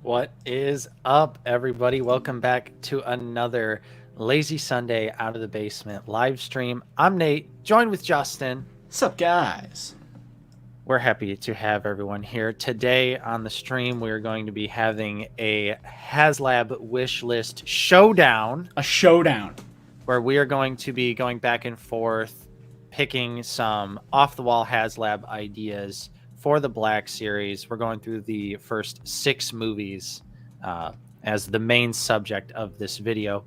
What is up, everybody? Welcome back to another Lazy Sunday Out of the Basement live stream. I'm Nate, joined with Justin. What's up, guys? We're happy to have everyone here. Today on the stream, we're going to be having a HASLAB wish list showdown. A showdown. Where we are going to be going back and forth, picking some off-the-wall HASLAB ideas for the Black Series. We're going through the first 6 movies as the main subject of this video.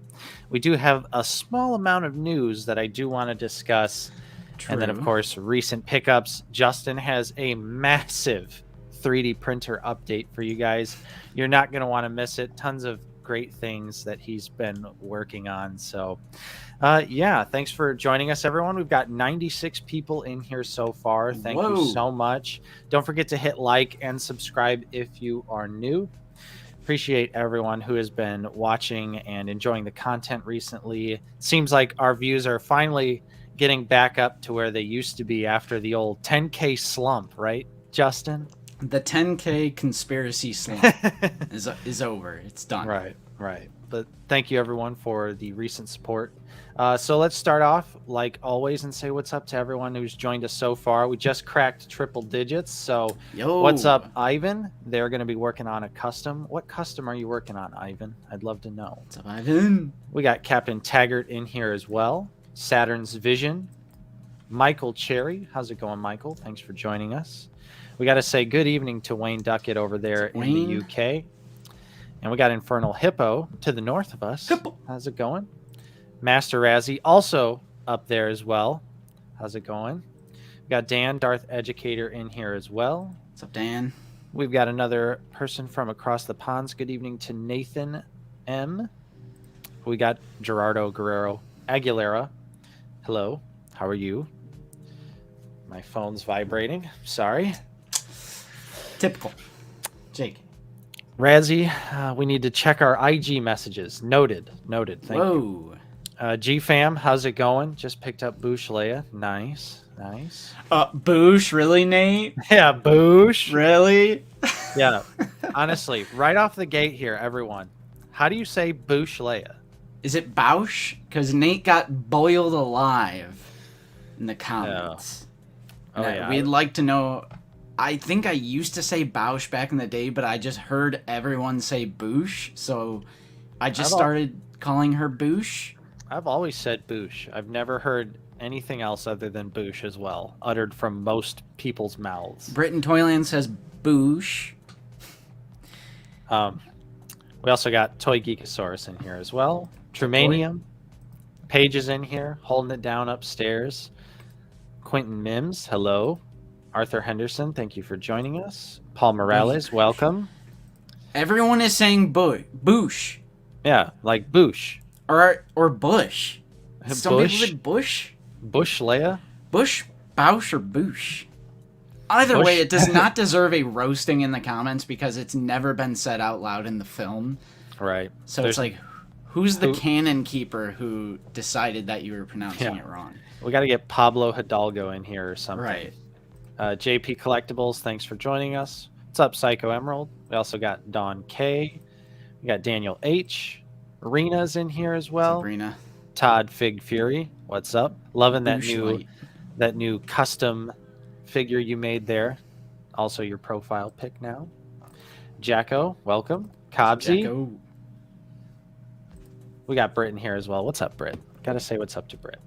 We do have a small amount of news that I do want to discuss. True. And then, of course, recent pickups. Justin has a massive 3D printer update for you guys. You're not going to want to miss it. Tons of great things that he's been working on. So, yeah, thanks for joining us, everyone. We've got 96 people in here so far. Thank you so much. Don't forget to hit like and subscribe if you are new. Appreciate everyone who has been watching and enjoying the content recently. Seems like our views are finally getting back up to where they used to be after the old 10K slump, right, Justin? The 10K conspiracy slump is over. It's done. Right. But thank you, everyone, for the recent support. So let's start off, like always, and say what's up to everyone who's joined us so far. We just cracked triple digits. So what's up, Ivan? They're going to be working on a custom. What custom are you working on, Ivan? I'd love to know. What's up, Ivan? We got Captain Taggart in here as well. Saturn's Vision. Michael Cherry. How's it going, Michael? Thanks for joining us. We got to say good evening to Wayne Duckett over there in the UK. And we got Infernal Hippo to the north of us. Hippo. How's it going? Master Razzie also up there as well. How's it going? We got Dan, Darth Educator, in here as well. What's up, Dan? We've got another person from across the ponds. Good evening to Nathan M. We got Gerardo Guerrero Aguilera. Hello. How are you? My phone's vibrating. Sorry. Typical. Jake. Razzie, we need to check our IG messages. Noted. Thank you. GFam, how's it going? Just picked up Boosh Leia. Nice. Boosh, really, Nate? Yeah, Boosh. Really? Yeah. Honestly, right off the gate here, everyone. How do you say Boosh Leia? Is it Bausch? Because Nate got boiled alive in the comments. Oh yeah. We'd like to know. I think I used to say Bausch back in the day, but I just heard everyone say Boosh, so I just started calling her Boosh. I've always said Boosh. I've never heard anything else other than Boosh as well, uttered from most people's mouths. Britton Toyland says Boosh. We also got Toy Geekosaurus in here as well. Trumanium. Paige is in here, holding it down upstairs. Quentin Mims, hello. Arthur Henderson, thank you for joining us. Paul Morales, welcome. Everyone is saying Boosh. Yeah, like Boosh. Or Bush. Some Bush? people did Bush. Bush Leia? Bush, Bausch, or Boosh. Either Bush. way, it does not deserve a roasting in the comments because it's never been said out loud in the film. Right. So it's like, who's the canon keeper who decided that you were pronouncing it wrong? We got to get Pablo Hidalgo in here or something. Right. JP Collectibles, thanks for joining us. What's up, Psycho Emerald? We also got Don K. We got Daniel H. Rena's in here as well. What's up, Rena? Todd Fig Fury, what's up? Loving that new custom figure you made there. Also your profile pic now. Jacko, welcome. Cobbsy. Jacko. We got Britt in here as well. What's up, Britt? Gotta say what's up to Britt.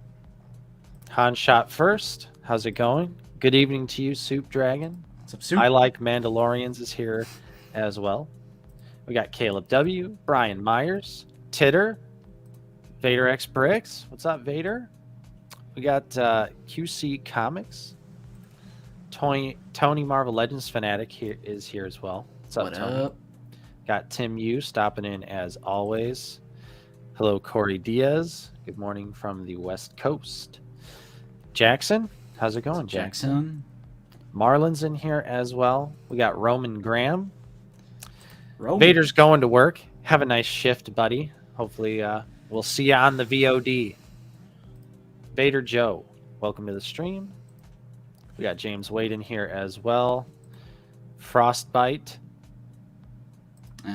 Han Shot First, how's it going? Good evening to you, Soup Dragon. What's up, Soup? I Like Mandalorians is here as well. We got Caleb W, Brian Myers, Titter, Vader X Bricks. What's up, Vader? We got QC Comics. Tony Marvel Legends Fanatic is here as well. What's up, Tony? Got Tim Yu stopping in as always. Hello, Corey Diaz. Good morning from the West Coast. Jackson, how's it going, Jackson? Marlon's in here as well. We got Roman Graham. Vader's going to work. Have a nice shift, buddy. Hopefully we'll see you on the VOD. Vader Joe, welcome to the stream. We got James Wade in here as well. Frostbite.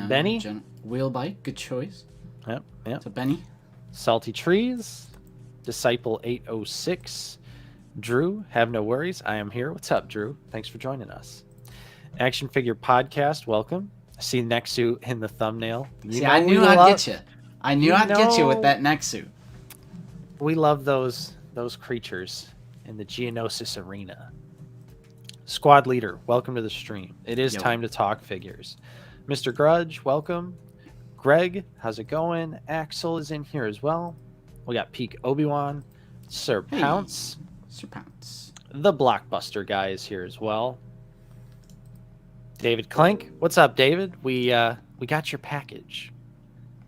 Benny. Wheel bike, good choice. Yep. So Benny. Salty Trees. Disciple 806. Drew, have no worries. I am here. What's up, Drew? Thanks for joining us. Action Figure Podcast, welcome. I see Nexu in the thumbnail. I knew I'd get you. I knew I'd get you with that Nexu. We love those creatures in the Geonosis arena. Squad Leader, welcome to the stream. It is time to talk figures. Mr. Grudge, welcome. Greg, how's it going? Axel is in here as well. We got Peak Obi-Wan. Sir Pounce. Sir Pounce. The Blockbuster guy is here as well. David Clank. What's up, David? We got your package.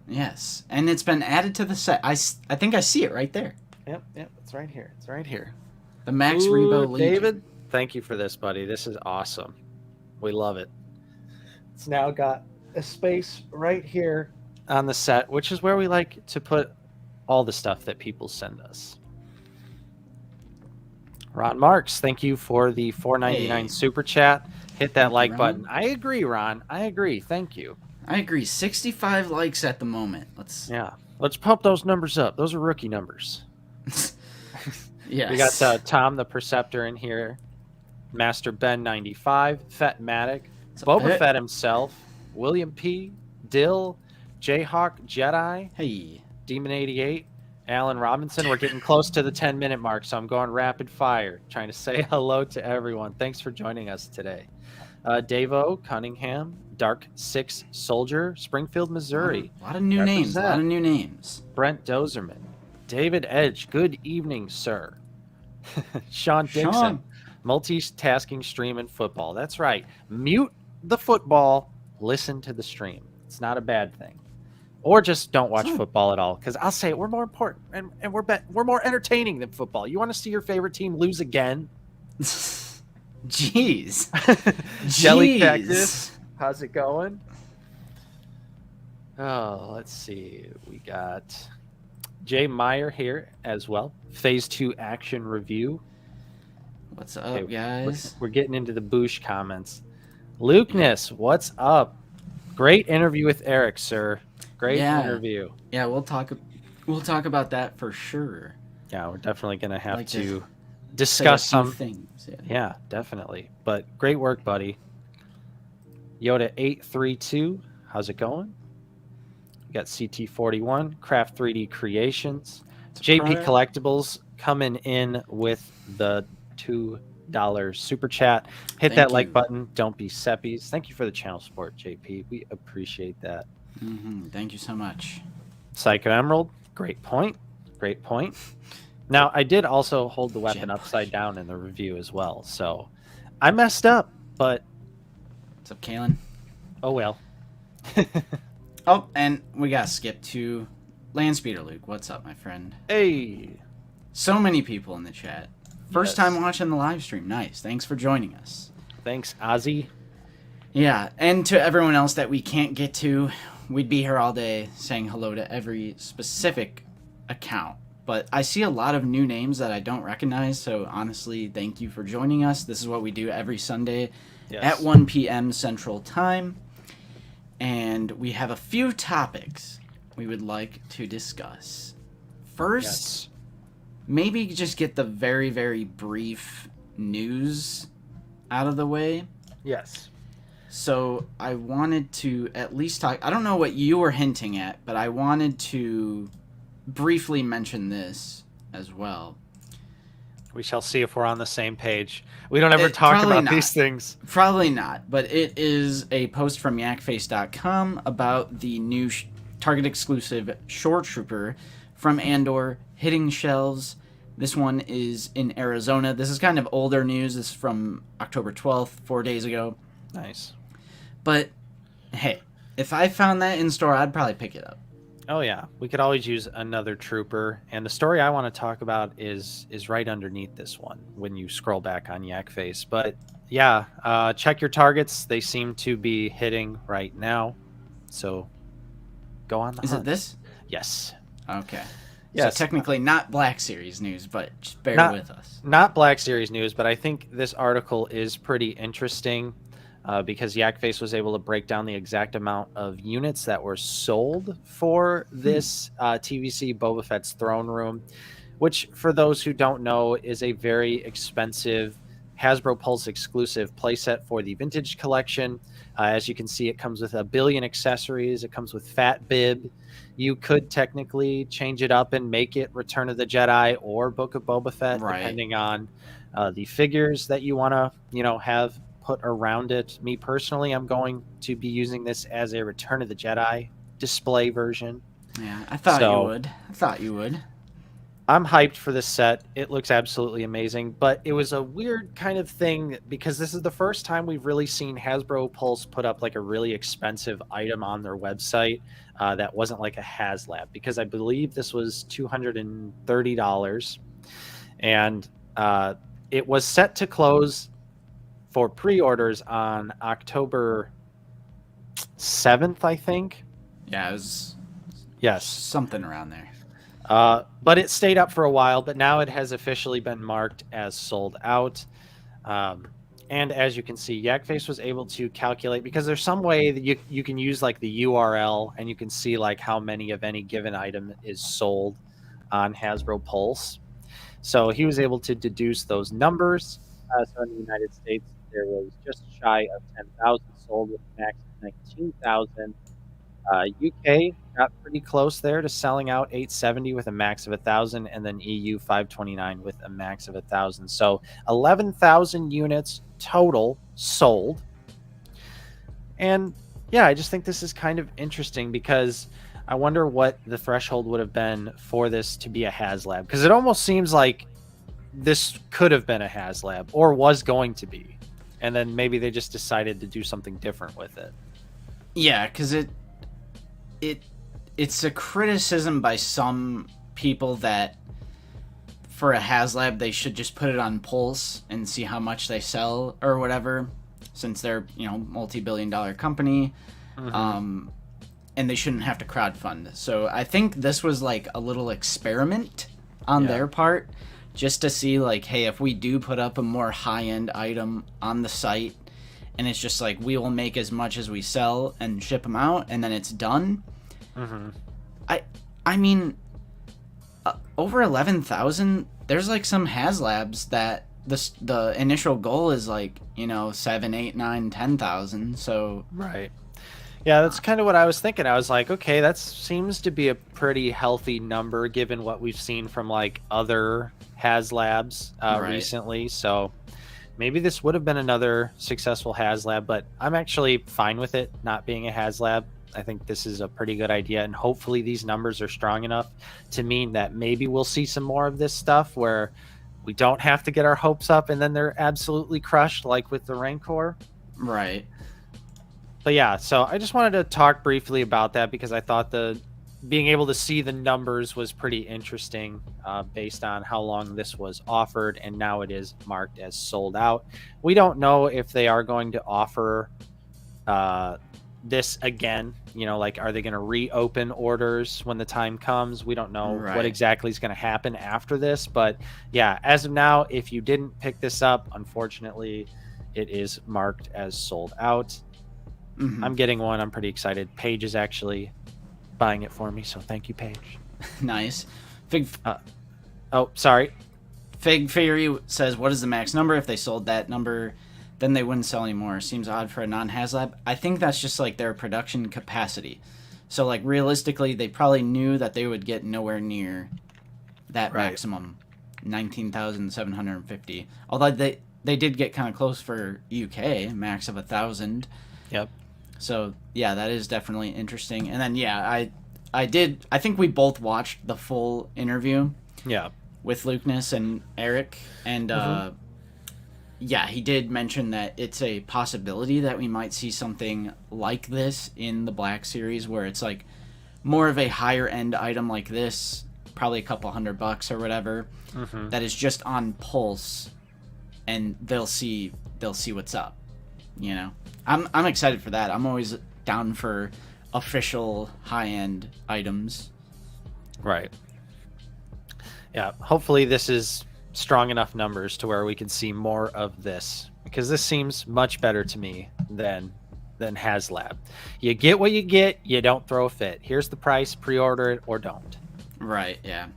Yes, and it's been added to the set. I think I see it right there. Yep, it's right here. It's right here. The Max Rebo Legion. David, thank you for this, buddy. This is awesome. We love it. It's now got a space right here on the set, which is where we like to put all the stuff that people send us. Ron Marks, thank you for the $4.99 super chat. Hit that like button. I agree, Ron. I agree. Thank you. I agree. 65 likes at the moment. Let's pump those numbers up. Those are rookie numbers. Yes. We got Tom the Perceptor in here. Master Ben 95, Fetmatic, Boba Fett himself, William P, Dill, Jayhawk Jedi, Demon 88, Alan Robinson. We're getting close to the 10-minute mark, so I'm going rapid fire, trying to say hello to everyone. Thanks for joining us today. Davo Cunningham, Dark Six Soldier, Springfield, Missouri. A lot of new names. Brent Dozerman, David Edge. Good evening, sir. Sean Dixon, multitasking stream and football. That's right. Mute the football. Listen to the stream. It's not a bad thing. Or just don't watch football at all, because I'll say it, we're more important and we're more entertaining than football. You want to see your favorite team lose again? Jeez. Jelly Cactus, how's it going? Oh, let's see. We got Jay Meyer here as well. Phase 2 action review. What's up, guys? We're getting into the Boosh comments. Lukeness, what's up? Great interview with Eric, sir. Great interview. Yeah, we'll talk about that for sure. Yeah, we're definitely gonna have to discuss some things. Yeah, definitely. But great work, buddy. Yoda 832, how's it going? We got CT41, Craft 3D Creations, JP Collectibles coming in with the $2 super chat. Hit that like button. Don't be seppies. Thank you for the channel support, JP. We appreciate that. Thank you so much. Psycho Emerald, great point. Great point. Now, I did also hold the weapon upside down in the review as well, so I messed up, but... What's up, Kalen? Oh, well. Oh, and we got to skip to Landspeeder Luke. What's up, my friend? Hey! So many people in the chat. First time watching the live stream. Nice. Thanks for joining us. Thanks, Ozzy. Yeah, and to everyone else that we can't get to, we'd be here all day saying hello to every specific account. But I see a lot of new names that I don't recognize, so honestly, thank you for joining us. This is what we do every Sunday at 1 p.m. Central Time. And we have a few topics we would like to discuss. First, maybe just get the very, very brief news out of the way. Yes. So I wanted to at least talk... I don't know what you were hinting at, but I wanted to briefly mention this as well. We shall see if we're on the same page. We don't ever talk about these things. Probably not, but it is a post from yakface.com about the new Target exclusive Shore Trooper from Andor hitting shelves. This one is in Arizona. This is kind of older news. This is from October 12th, 4 days ago. Nice. But, hey, if I found that in store, I'd probably pick it up. Oh, yeah. We could always use another trooper. And the story I want to talk about is right underneath this one when you scroll back on Yakface. But, yeah, check your targets. They seem to be hitting right now. So, go on the hunt. Is it this? Yes. Okay. Yes. So technically not Black Series news, but just bear with us. Not Black Series news, but I think this article is pretty interesting. because Yakface was able to break down the exact amount of units that were sold for this TVC Boba Fett's throne room, which, for those who don't know, is a very expensive Hasbro Pulse exclusive playset for the Vintage Collection. As you can see, it comes with a billion accessories. It comes with Fat Bib. You could technically change it up and make it Return of the Jedi or Book of Boba Fett, depending on the figures that you want to, have put around it. Me personally, I'm going to be using this as a Return of the Jedi display version. Yeah, I thought you would. I'm hyped for this set. It looks absolutely amazing, but it was a weird kind of thing because this is the first time we've really seen Hasbro Pulse put up like a really expensive item on their website that wasn't like a HASLAB, because I believe this was $230, and it was set to close for pre-orders on October 7th, I think. Yeah, it was something around there. But it stayed up for a while, but now it has officially been marked as sold out. And as you can see, Yakface was able to calculate, because there's some way that you can use like the URL and you can see like how many of any given item is sold on Hasbro Pulse. So he was able to deduce those numbers. So in the United States, there was just shy of 10,000 sold with a max of 19,000. UK got pretty close there to selling out 870 with a max of 1,000, and then EU 529 with a max of 1,000. So 11,000 units total sold. And yeah, I just think this is kind of interesting because I wonder what the threshold would have been for this to be a HASLAB, because it almost seems like this could have been a HASLAB or was going to be, and then maybe they just decided to do something different with it. Yeah, because it's a criticism by some people that for a HASLAB they should just put it on Pulse and see how much they sell or whatever, since they're multi-billion-dollar company, and they shouldn't have to crowdfund. So I think this was like a little experiment on their part, just to see like, hey, if we do put up a more high-end item on the site, and it's just like we will make as much as we sell and ship them out, and then it's done. I mean, over 11,000. There's like some HASLABs that the initial goal is like 7, 8, 9, 10,000. So right, yeah, that's kind of what I was thinking. I was like, okay, that seems to be a pretty healthy number given what we've seen from like other HASLABs recently. So maybe this would have been another successful HASLAB, but I'm actually fine with it not being a HASLAB. I think this is a pretty good idea, and hopefully these numbers are strong enough to mean that maybe we'll see some more of this stuff where we don't have to get our hopes up and then they're absolutely crushed, like with the Rancor. Right. But yeah, so I just wanted to talk briefly about that because I thought being able to see the numbers was pretty interesting based on how long this was offered, and now it is marked as sold out. We don't know if they are going to offer this again, like, are they going to reopen orders when the time comes? We don't know what exactly is going to happen after this, but yeah, as of now, if you didn't pick this up, unfortunately, it is marked as sold out. I'm getting one. I'm pretty excited. Paige is actually buying it for me, so thank you, Paige. Nice. Sorry. Fig Theory says, what is the max number? If they sold that number, then they wouldn't sell anymore. Seems odd for a non-HASLAB. I think that's just like their production capacity. So like realistically, they probably knew that they would get nowhere near that maximum 19,750. Although they did get kind of close for UK, max of 1,000. Yep. So yeah, that is definitely interesting. And then yeah, I think we both watched the full interview. Yeah. With Lukeness and Eric, and yeah, he did mention that it's a possibility that we might see something like this in the Black Series, where it's like more of a higher end item like this, probably a couple $100 or whatever, that is just on Pulse, and they'll see what's up. I'm excited for that. I'm always down for official high end items. Right. Yeah, hopefully this is strong enough numbers to where we can see more of this, because this seems much better to me than HasLab. You get what you get. You don't throw a fit. Here's the price. Pre-order it or don't. Right. Yeah.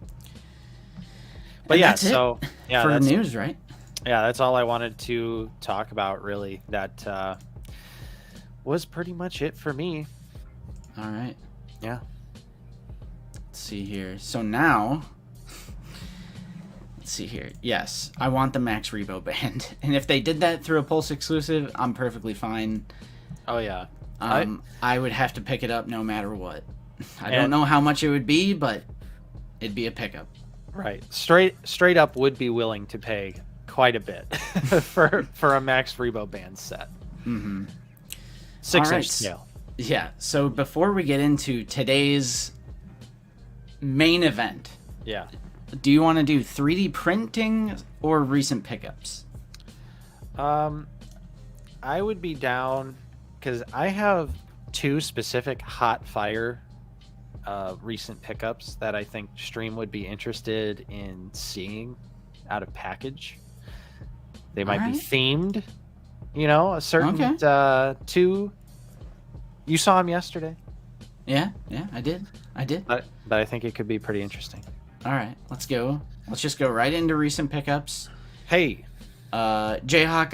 But And yeah, that's so it yeah, for that's news, right? yeah, that's all I wanted to talk about. Really, that was pretty much it for me. All right. Yeah. Let's see here. So now, let's see here. Yes, I want the Max Rebo band, and if they did that through a Pulse exclusive, I'm perfectly fine. Oh yeah. I would have to pick it up no matter what. I And- don't know how much it would be, but it'd be a pickup. Right. Straight up would be willing to pay quite a bit for a Max Rebo band set. Mm-hmm. 6-inch Alright. scale. Yeah. So before we get into today's main event, Yeah. do you want to do 3D printing or recent pickups? I would be down because I have 2 specific hot fire recent pickups that I think Stream would be interested in seeing out of package. They might be Alright. themed, a certain Okay. 2. You saw them yesterday, Yeah, I did. but I think it could be pretty interesting. All right, let's go. Let's just go right into recent pickups. Hey, Jayhawk,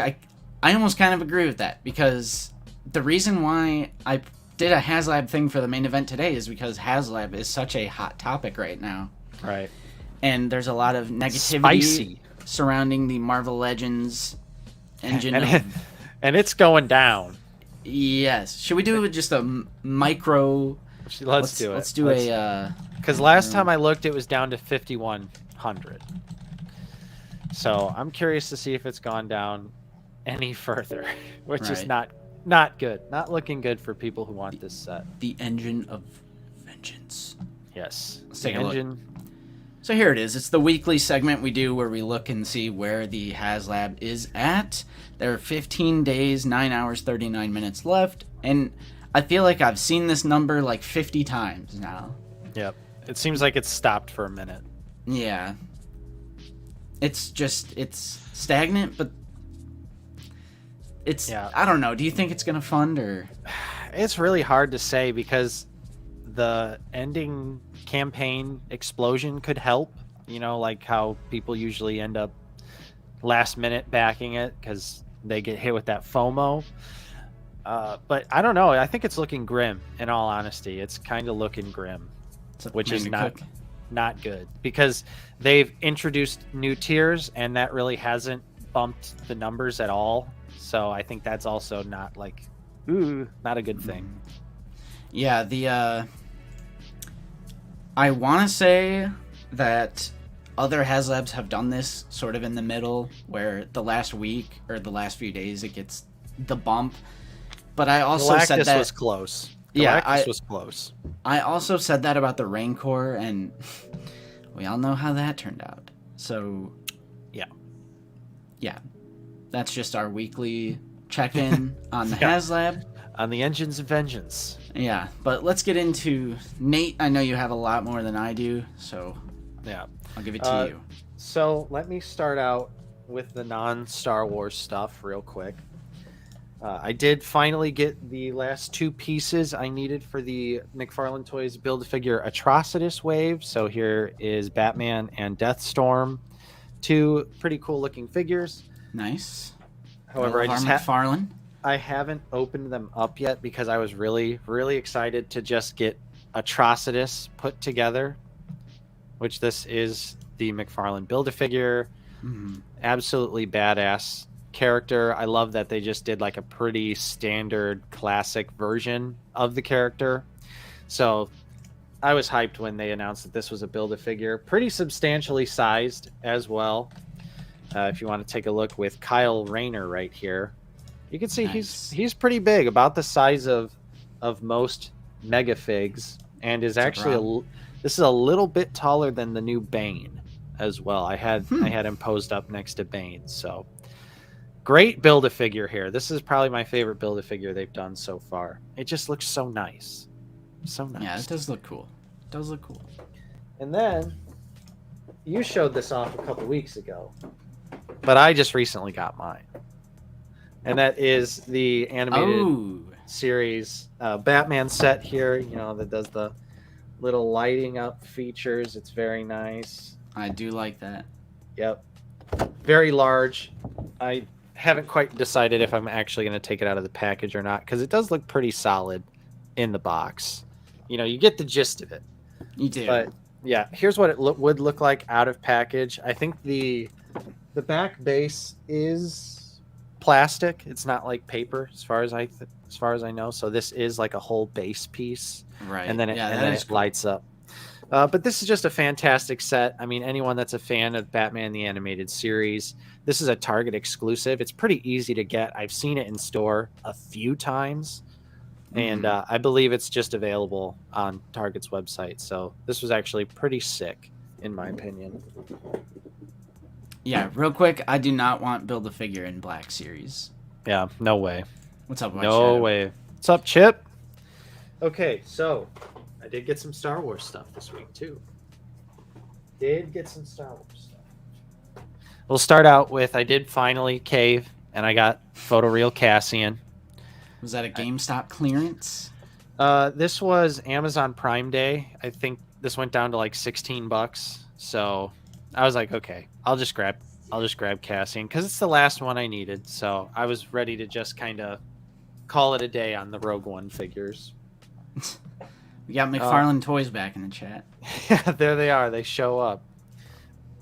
I almost kind of agree with that, because the reason why I did a HasLab thing for the main event today is because HasLab is such a hot topic right now. right. And there's a lot of negativity Spicy. surrounding the Marvel Legends engine. And it's going down. Yes. Should we do just a micro... Let's do it. Let's do a... Because last time I looked, it was down to 5,100. So I'm curious to see if it's gone down any further, which is Right. not good. Not looking good for people who want this set. the engine of vengeance. Yes. Let's The take a look. engine. So here it is. It's the weekly segment we do where we look and see where the HasLab is at. There are 15 days, 9 hours, 39 minutes left. And I feel like I've seen this number like 50 times now. Yep. It seems like it's stopped for a minute. Yeah. It's stagnant, but Yeah. I don't know. Do you think it's going to fund or? It's really hard to say because the ending campaign explosion could help. Like how people usually end up last minute backing it because they get hit with that FOMO. But I don't know. I think it's looking grim, in all honesty. It's kind of looking grim, which is not good because they've introduced new tiers and that really hasn't bumped the numbers at all. So I think that's also not not a good thing. Yeah, I want to say that other HasLabs have done this sort of in the middle, where the last week or the last few days it gets the bump. But I also said that was close. Yeah, Galactus was close. I also said that about the Rancor, and we all know how that turned out. So, yeah, that's just our weekly check-in on the Yeah. HasLab. On the engines of vengeance. Yeah, but let's get into Nate. I know you have a lot more than I do, so Yeah. I'll give it to you. So let me start out with the non-Star Wars stuff real quick. I did finally get the last 2 pieces I needed for the McFarlane Toys Build-A-Figure Atrocitus wave. So here is Batman and Deathstorm. 2 pretty cool looking figures. Nice. However, McFarlane. I haven't opened them up yet because I was really, really excited to just get Atrocitus put together, which this is the McFarlane Build-A-Figure. Mhm. Absolutely badass character. I love that they just did like a pretty standard classic version of the character. So I was hyped when they announced that this was a Build-A-Figure. Pretty substantially sized as well. If you want to take a look with Kyle Rayner right here, you can see Nice. he's pretty big, about the size of most mega figs, and is actually this is a little bit taller than the new Bane as well. I had him posed up next to Bane. So great Build-A-Figure here. This is probably my favorite Build-A-Figure they've done so far. It just looks so nice. So nice. Yeah, it does look cool. And then you showed this off a couple weeks ago, but I just recently got mine. And that is the animated series Batman set here. You know, that does the little lighting up features. It's very nice. I do like that. Yep. Very large. I haven't quite decided if I'm actually going to take it out of the package or not, because it does look pretty solid in the box. You know, you get the gist of it. You do. But yeah, here's what it would look like out of package. I think the back base is plastic. It's not like paper, as far as I know. So this is like a whole base piece, right? And then it cool. lights up. But this is just a fantastic set. I mean, anyone that's a fan of Batman the Animated Series, this is a Target exclusive. It's pretty easy to get. I've seen it in store a few times, and I believe it's just available on Target's website. So this was actually pretty sick, in my opinion. Yeah, real quick, I do not want Build-A-Figure in Black Series. Yeah, no way. What's up, White No Shadow? way. What's up, Chip? Okay, so I did get some Star Wars stuff this week, too. We'll start out with, I did finally cave, and I got Photoreal Cassian. Was that a GameStop clearance? This was Amazon Prime Day. I think this went down to like $16. So I was like, okay, I'll just grab Cassian because it's the last one I needed. So I was ready to just kind of call it a day on the Rogue One figures. We got McFarlane Toys back in the chat. Yeah, there they are. They show up.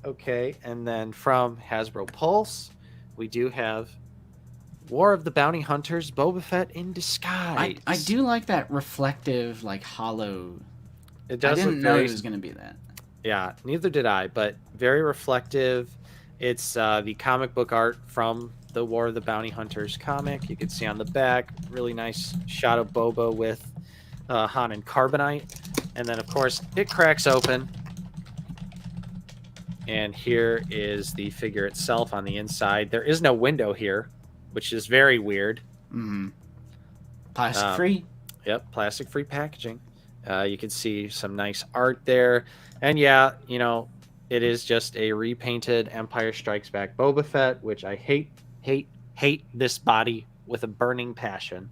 Okay, and then from Hasbro Pulse, we do have War of the Bounty Hunters, Boba Fett in disguise. I do like that reflective, like hollow. It does. I didn't know it was going to be that. Yeah, neither did I, but very reflective. It's the comic book art from the War of the Bounty Hunters comic. You can see on the back, really nice shot of Boba with Han and Carbonite. And then, of course, it cracks open. And here is the figure itself on the inside. There is no window here, which is very weird. Plastic free. Yep, plastic free packaging. You can see some nice art there. And yeah, you know, it is just a repainted Empire Strikes Back Boba Fett, which I hate this body with a burning passion.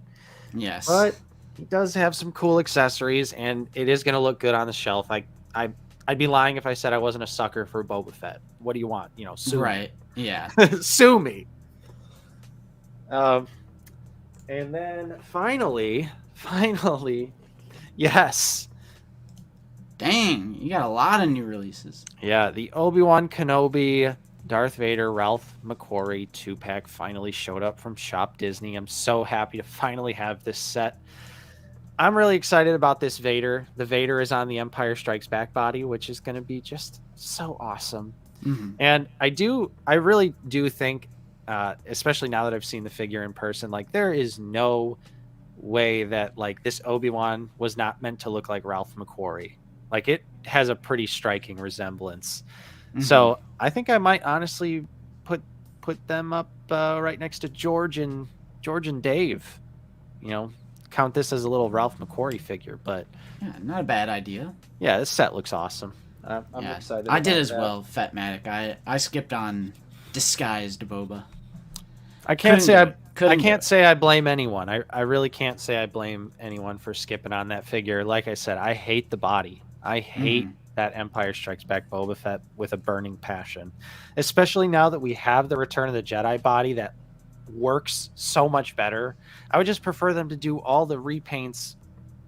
Yes. But he does have some cool accessories, and it is going to look good on the shelf. I'd be lying if I said I wasn't a sucker for Boba Fett. What do you want? You know, sue right. me. Yeah. Sue me. And then finally, yes. Dang, you got a lot of new releases. Yeah, the Obi-Wan Kenobi, Darth Vader, Ralph McQuarrie 2-pack finally showed up from Shop Disney. I'm so happy to finally have this set. I'm really excited about this Vader. The Vader is on the Empire Strikes Back body, which is going to be just so awesome. And I really do think, especially now that I've seen the figure in person, like there is no way that like this Obi-Wan was not meant to look like Ralph McQuarrie. Like it has a pretty striking resemblance. So I think I might honestly put them up right next to George and Dave. You know, count this as a little Ralph McQuarrie figure, but yeah, not a bad idea. Yeah, this set looks awesome. I'm excited. I did as well, Fatmatic. I skipped on disguised Boba. I can't say I blame anyone. I really can't say I blame anyone for skipping on that figure. Like I said, I hate the body. I hate that Empire Strikes Back Boba Fett with a burning passion, especially now that we have the Return of the Jedi body that works so much better. I would just prefer them to do all the repaints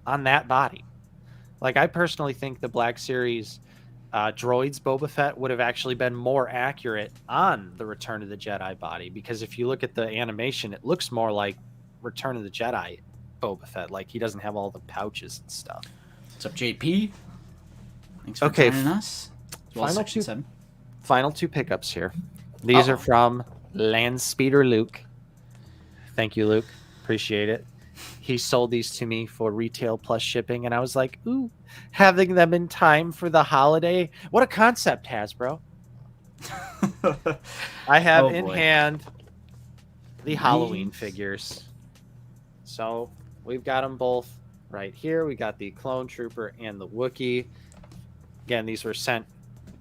on that body. Like I personally think the Black Series droids Boba Fett would have actually been more accurate on the Return of the Jedi body, because if you look at the animation, it looks more like Return of the Jedi Boba Fett. Like he doesn't have all the pouches and stuff. What's up, JP? Thanks for joining us. Final two pickups here. These are from Landspeeder Luke. Thank you, Luke. Appreciate it. He sold these to me for retail plus shipping, and I was like, ooh, having them in time for the holiday. What a concept, Hasbro. I have in hand the Halloween figures. So we've got them both right here. We got the Clone Trooper and the Wookiee. Again, these were sent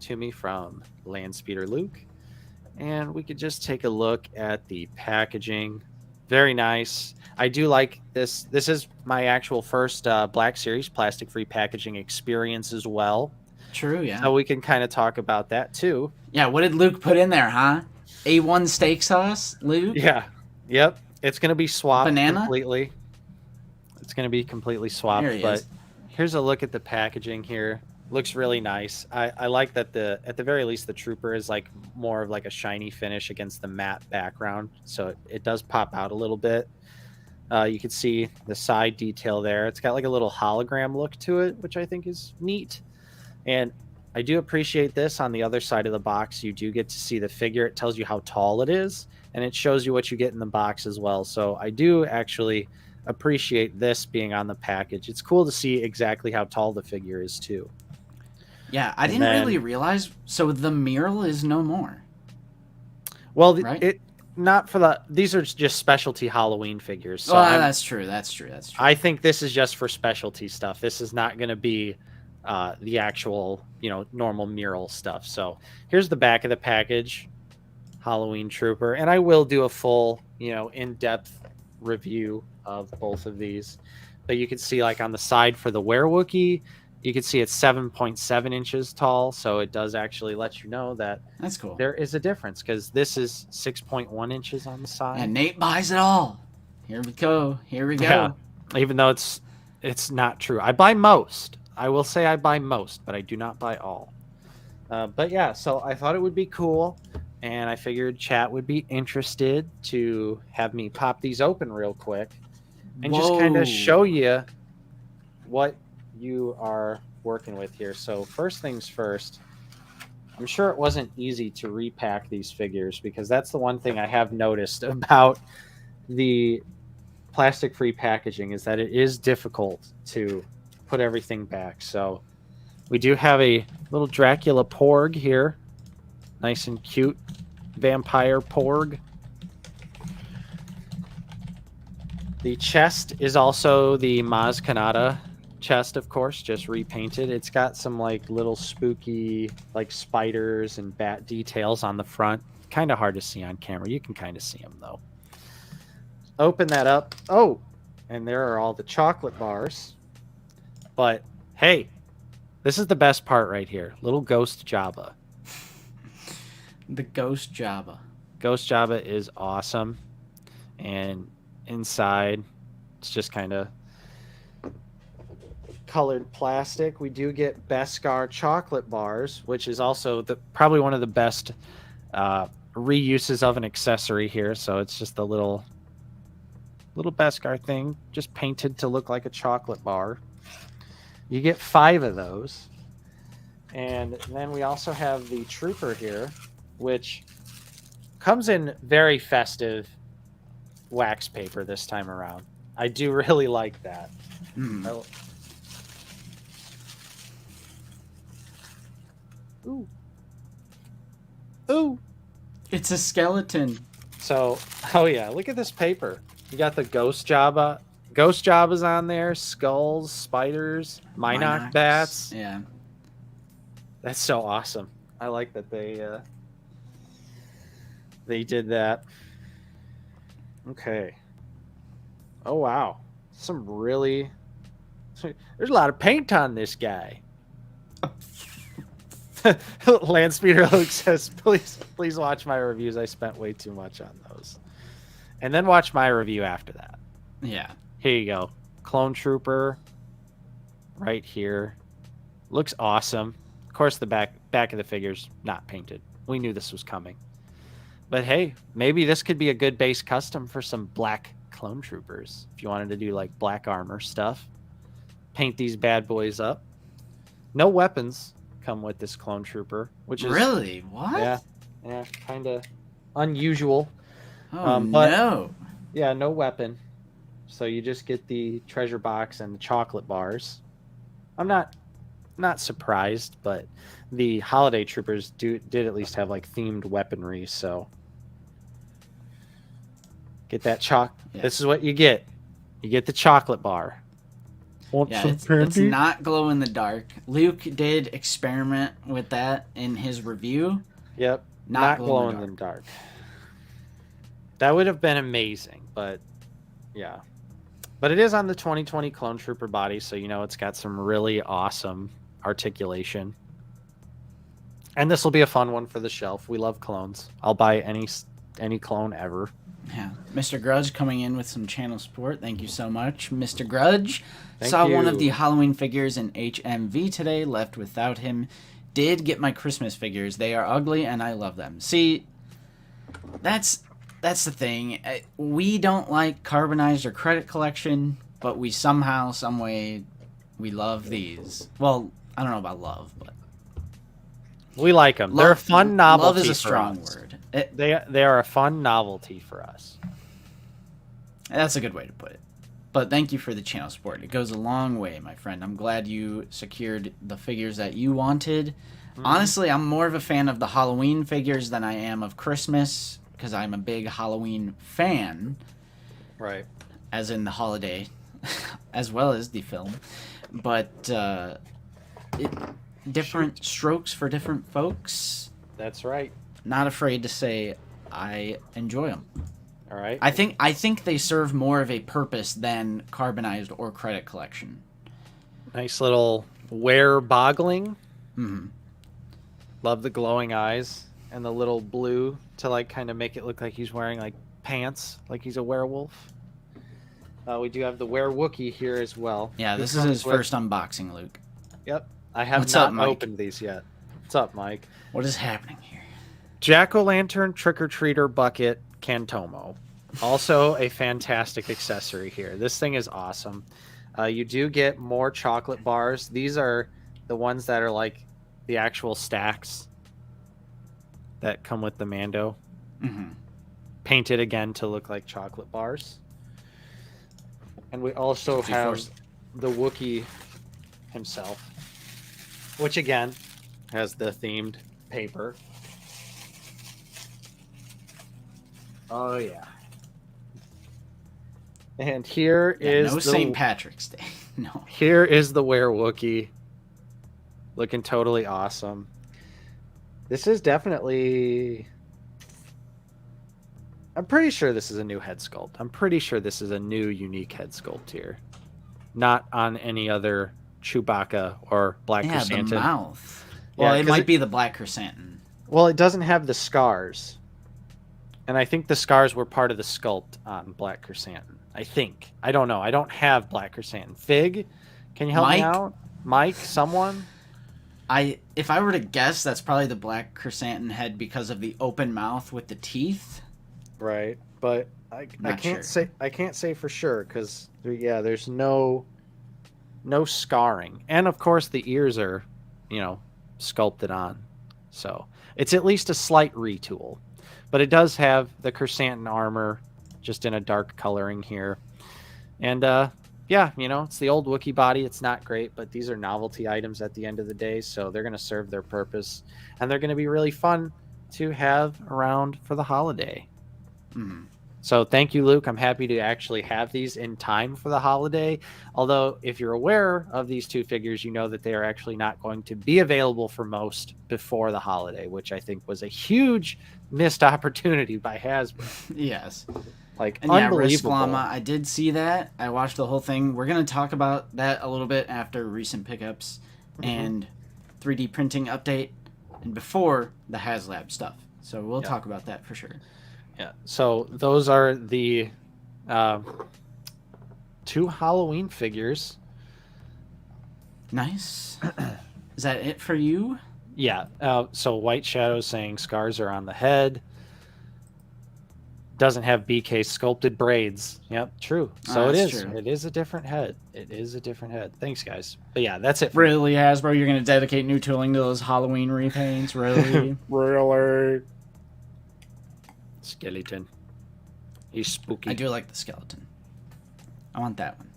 to me from Landspeeder Luke. And we could just take a look at the packaging. Very nice. I do like this. This is my actual first Black Series plastic-free packaging experience as well. True, yeah. So we can kind of talk about that too. Yeah, what did Luke put in there, huh? A1 steak sauce, Luke? Yeah. Yep. It's going to be swapped Banana? completely. It's going to be completely swapped. There he But is. here's a look at the packaging here. Looks really nice. I like that at the very least the Trooper is like more of like a shiny finish against the matte background, so it does pop out a little bit. You can see the side detail there. It's got like a little hologram look to it, which I think is neat. And I do appreciate this. On the other side of the box, you do get to see the figure. It tells you how tall it is, and it shows you what you get in the box as well. So I do actually appreciate this being on the package. It's cool to see exactly how tall the figure is too. Yeah, I And didn't then- really realize. So the mural is no more. Well, Right? it not for the. These are just specialty Halloween figures. So Oh, I'm- that's true. That's true. That's true. I think this is just for specialty stuff. This is not going to be the actual, normal mural stuff. So here's the back of the package, Halloween Trooper, and I will do a full, in-depth review of both of these. But you can see, like on the side for the Werewookie, you can see it's 7.7 inches tall. So it does actually let you know that That's cool. there is a difference, because this is 6.1 inches on the side. And Nate buys it all. Here we go. Here we go. Yeah. Even though it's not true. I buy most. I will say I buy most, but I do not buy all. But yeah, so I thought it would be cool, and I figured chat would be interested to have me pop these open real quick and just kind Whoa. of show you what you are working with here. So first things first, I'm sure it wasn't easy to repack these figures, because that's the one thing I have noticed about the plastic-free packaging, is that it is difficult to put everything back. So we do have a little Dracula Porg here, nice and cute vampire Porg. The chest is also the Maz Kanata chest, of course, just repainted. It's got some like little spooky like spiders and bat details on the front. Kind of hard to see on camera. You can kind of see them though. Open that up. Oh, and there are all the chocolate bars. But hey, this is the best part right here. Little Ghost Jabba. The Ghost Jabba. Ghost Jabba is awesome. And inside, it's just kind of colored plastic. We do get Beskar chocolate bars, which is also probably one of the best reuses of an accessory here. So it's just a little Beskar thing, just painted to look like a chocolate bar. You get 5 of those. And then we also have the Trooper here, which comes in very festive wax paper this time around. I do really like that. Mm. Ooh. Ooh. It's a skeleton. So, oh yeah, look at this paper. You got the Ghost Jabba. Ghost Jabba's on there, skulls, spiders, Minoc bats. Yeah. That's so awesome. I like that they did that. Okay. Oh wow. There's a lot of paint on this guy. Landspeeder Luke says, please watch my reviews. I spent way too much on those. And then watch my review after that. Yeah. Here you go. Clone Trooper right here. Looks awesome. Of course, the back of the figure's not painted. We knew this was coming. But hey, maybe this could be a good base custom for some black Clone Troopers. If you wanted to do like black armor stuff. Paint these bad boys up. No weapons come with this Clone Trooper, which is Really? What? yeah, kind of unusual. Oh but- no. Yeah, no weapon. So you just get the treasure box and the chocolate bars. I'm not surprised, but the holiday troopers did at least have like themed weaponry, so get that Yeah. This is what you get. You get the chocolate bar. Want Yeah, some it's candy? not glow in the dark. Luke did experiment with that in his review. Yep. Not Not glow in glowing the in the dark. That would have been amazing, but yeah. But it is on the 2020 Clone Trooper body, so it's got some really awesome articulation. And this will be a fun one for the shelf. We love clones. I'll buy any clone ever. Yeah. Mr. Grudge coming in with some channel support. Thank you so much, Mr. Grudge. Thank Saw you. one of the Halloween figures in HMV today, left without him. Did get my Christmas figures. They are ugly, and I love them. See, that's the thing. We don't like carbonized or credit collection, but we somehow, some way, we love these. Well, I don't know about love, but we like them. They're a fun novelty. Love is a for strong us. word. They are a fun novelty for us. That's a good way to put it. But thank you for the channel support. It goes a long way, my friend. I'm glad you secured the figures that you wanted. Honestly, I'm more of a fan of the Halloween figures than I am of Christmas, because I'm a big Halloween fan. Right. As in the holiday, as well as the film. But different strokes for different folks. That's right. Not afraid to say I enjoy them. All right. I think they serve more of a purpose than carbonized or credit collection. Nice little wear boggling. Mm-hmm. Love the glowing eyes and the little blue to like kind of make it look like he's wearing like pants, like he's a werewolf. We do have the Wookiee here as well. Yeah, this is his first unboxing, Luke. Yep. I have What's not up, Mike? opened these yet. What's up, Mike? What is happening here? Jack-o'-lantern trick-or-treater bucket Cantomo. Also a fantastic accessory here. This thing is awesome. You do get more chocolate bars. These are the ones that are like the actual stacks that come with the Mando. Mm-hmm. Painted again to look like chocolate bars. And we also have the Wookiee himself, which again has the themed paper. Oh yeah. And here is no St. Patrick's Day. No. Here is the Wookiee, looking totally awesome. This is definitely. I'm pretty sure this is a new head sculpt. I'm pretty sure this is a new unique head sculpt here, not on any other Chewbacca or Black Chrysanthemum. The mouth. Well, it might be the Black Chrysanthemum. Well, it doesn't have the scars, and I think the scars were part of the sculpt on Black Chrysanthemum. I think. I don't know. I don't have Black Chrysanthemum. Fig, can you help me out? Mike, someone? If I were to guess, that's probably the Black Chrysanthemum head because of the open mouth with the teeth. Right, but I can't say for sure because there's no scarring, and of course the ears are sculpted on, so it's at least a slight retool. But it does have the Chrysanthemum armor, just in a dark coloring here, and it's the old Wookiee body. It's not great, but these are novelty items at the end of the day, so they're going to serve their purpose, and they're going to be really fun to have around for the holiday. Mm-hmm. So thank you, Luke. I'm happy to actually have these in time for the holiday. Although, if you're aware of these two figures, you know that they are actually not going to be available for most before the holiday, which I think was a huge missed opportunity by Hasbro. Yes. And unbelievable. Llama, I did see that. I watched the whole thing. We're going to talk about that a little bit after recent pickups and 3D printing update and before the HASLAB stuff. So we'll talk about that for sure. Yeah, so those are the two Halloween figures. Nice. Is that it for you? Yeah, so White Shadow saying scars are on the head. Doesn't have BK sculpted braids. Yep, true. So it is. True. It is a different head. It is a different head. Thanks, guys. But yeah, that's it. Really, Hasbro? You're going to dedicate new tooling to those Halloween repaints? Really? Really? Skeleton. He's spooky. I do like the skeleton. I want that one.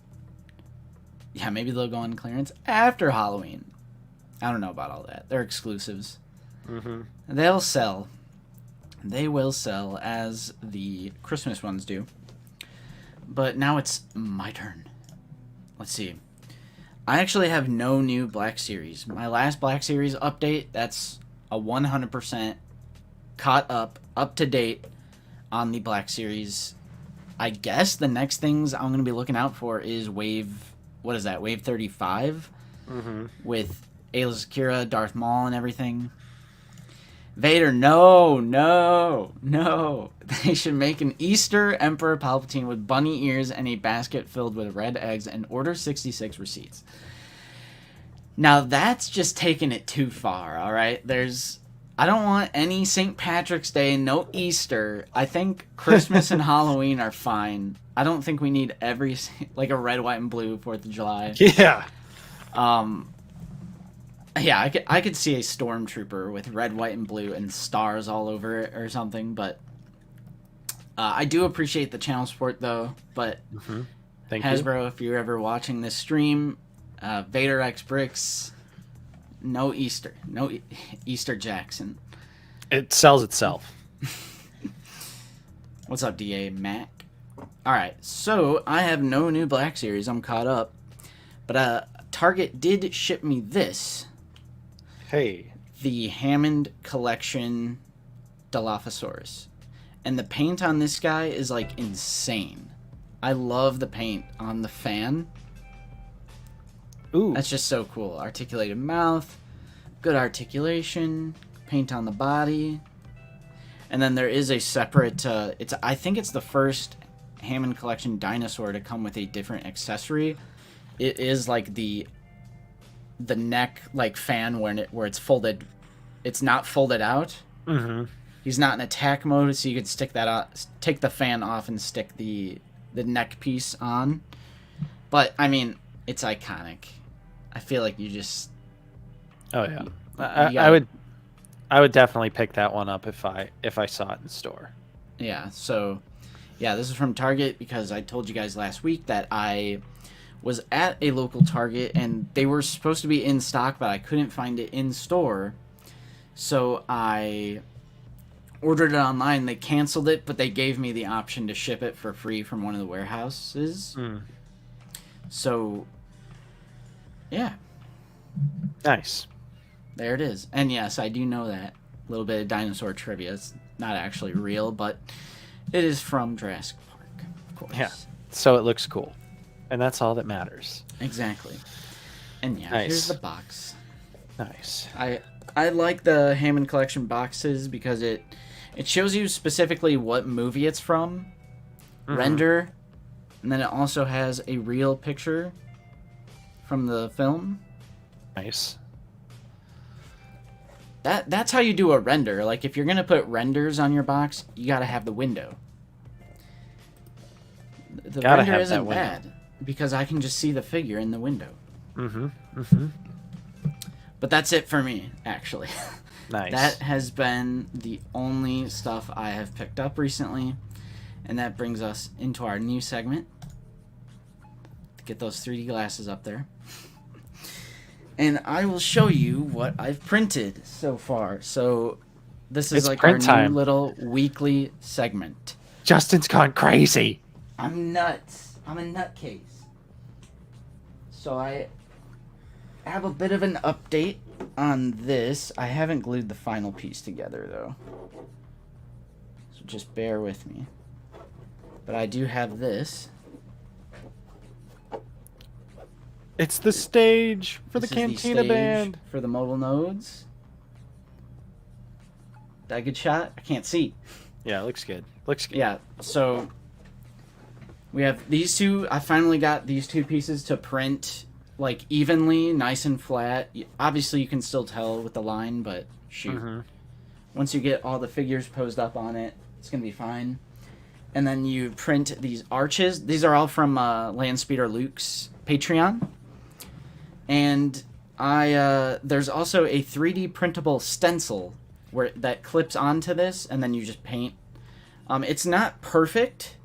Yeah, maybe they'll go on clearance after Halloween. I don't know about all that. They're exclusives. Mm-hmm. They'll sell. They will sell as the Christmas ones do. But now it's my turn. Let's see. I actually have no new Black Series. My last Black Series update, that's a 100% caught up to date on the Black Series I guess the next things I'm going to be looking out for is Wave 35 with Ayla Secura, Darth Maul, and everything. Vader, no. They should make an Easter Emperor Palpatine with bunny ears and a basket filled with red eggs and Order 66 receipts. Now that's just taking it too far, all right? I don't want any St. Patrick's Day, no Easter. I think Christmas and Halloween are fine. I don't think we need like a red, white, and blue 4th of July. Yeah. Yeah, I could see a stormtrooper with red, white, and blue and stars all over it or something, but I do appreciate the channel support, though. But Thank Hasbro, if you're ever watching this stream, Vader X Bricks, no Easter. No Easter Jackson. It sells itself. What's up, DA Mac? Alright, so I have no new Black Series. I'm caught up. But Target did ship me this. Hey. The Hammond Collection Dilophosaurus. And the paint on this guy is, like, insane. I love the paint on the fan. Ooh. That's just so cool. Articulated mouth, good articulation, paint on the body. And then there is a separate, I think it's the first Hammond Collection dinosaur to come with a different accessory. It is like the neck like fan where it's folded. It's not folded out. He's not in attack mode, so you could stick that out, take the fan off and stick the neck piece on. But I mean, it's iconic. I feel like you just. Oh yeah, I would definitely pick that one up if I saw it in store. Yeah. So, yeah, this is from Target because I told you guys last week that I was at a local Target and they were supposed to be in stock, but I couldn't find it in store. So I ordered it online. They canceled it, but they gave me the option to ship it for free from one of the warehouses. So, yeah. Nice. There it is. And yes, I do know that. A little bit of dinosaur trivia. It's not actually real, but it is from Jurassic Park, of course. Yeah. So it looks cool. And that's all that matters. Exactly. And yeah, Nice. Here's the box. Nice. I like the Hammond Collection boxes because it shows you specifically what movie it's from, render, and then it also has a real picture from the film. Nice. That's how you do a render. Like, if you're going to put renders on your box, you got to have the window. The Gotta render have isn't that window. bad because I can just see the figure in the window. But that's it for me, actually. Nice. That has been the only stuff I have picked up recently. And that brings us into our new segment. Get those 3D glasses up there. And I will show you what I've printed so far. So this is It's like print our time. new little weekly segment. Justin's gone crazy. I'm nuts. I'm a nutcase. So I have a bit of an update on this. I haven't glued the final piece together, though. So just bear with me. But I do have this. It's the stage for This the is Cantina stage Band. for the modal nodes. That a good shot? I can't see. Yeah, it looks good. Looks good. Yeah, so we have these two. I finally got these two pieces to print like evenly, nice and flat. Obviously, you can still tell with the line, but shoot. Once you get all the figures posed up on it, it's going to be fine. And then you print these arches. These are all from Landspeeder Luke's Patreon. And there's also a 3D printable stencil that clips onto this, and then you just paint. It's not perfect,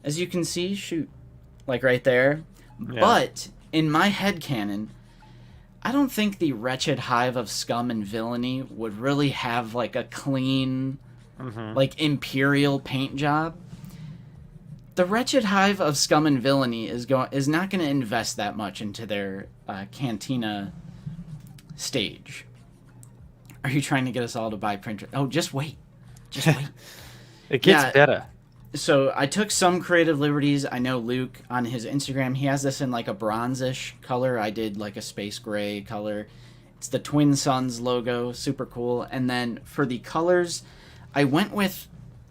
as you can see. Shoot, like right there. Yeah. But in my headcanon, I don't think the Wretched Hive of Scum and Villainy would really have like a clean, like Imperial paint job. The Wretched Hive of Scum and Villainy is not going to invest that much into their Cantina stage. Are you trying to get us all to buy printers? Oh, just wait. Just wait. It gets better. So I took some creative liberties. I know Luke on his Instagram, he has this in like a bronzish color. I did like a space gray color. It's the Twin Suns logo, super cool. And then for the colors, I went with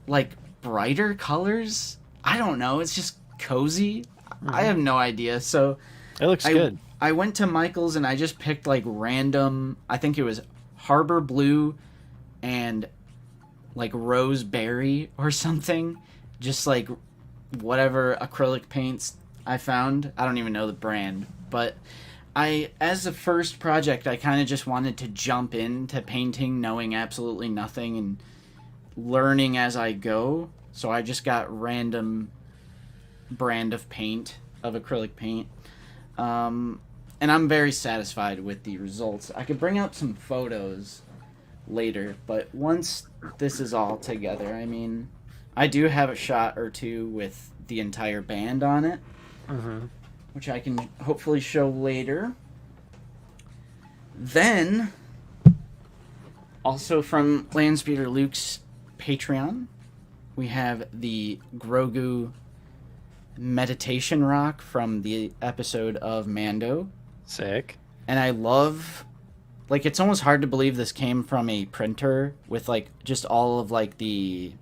like brighter colors. I don't know. It's just cozy. I have no idea. So It looks good. I went to Michael's and I just picked like random, I think it was Harbor Blue and like Rose Berry or something. Just like whatever acrylic paints I found. I don't even know the brand. But as a first project, I kind of just wanted to jump into painting knowing absolutely nothing and learning as I go. So I just got random brand of paint, of acrylic paint. And I'm very satisfied with the results. I could bring up some photos later, but once this is all together, I mean, I do have a shot or two with the entire band on it, which I can hopefully show later. Then, also from Landspeeder Luke's Patreon, we have the Grogu meditation rock from the episode of Mando. Sick. And I love, like, it's almost hard to believe this came from a printer with like just all of like the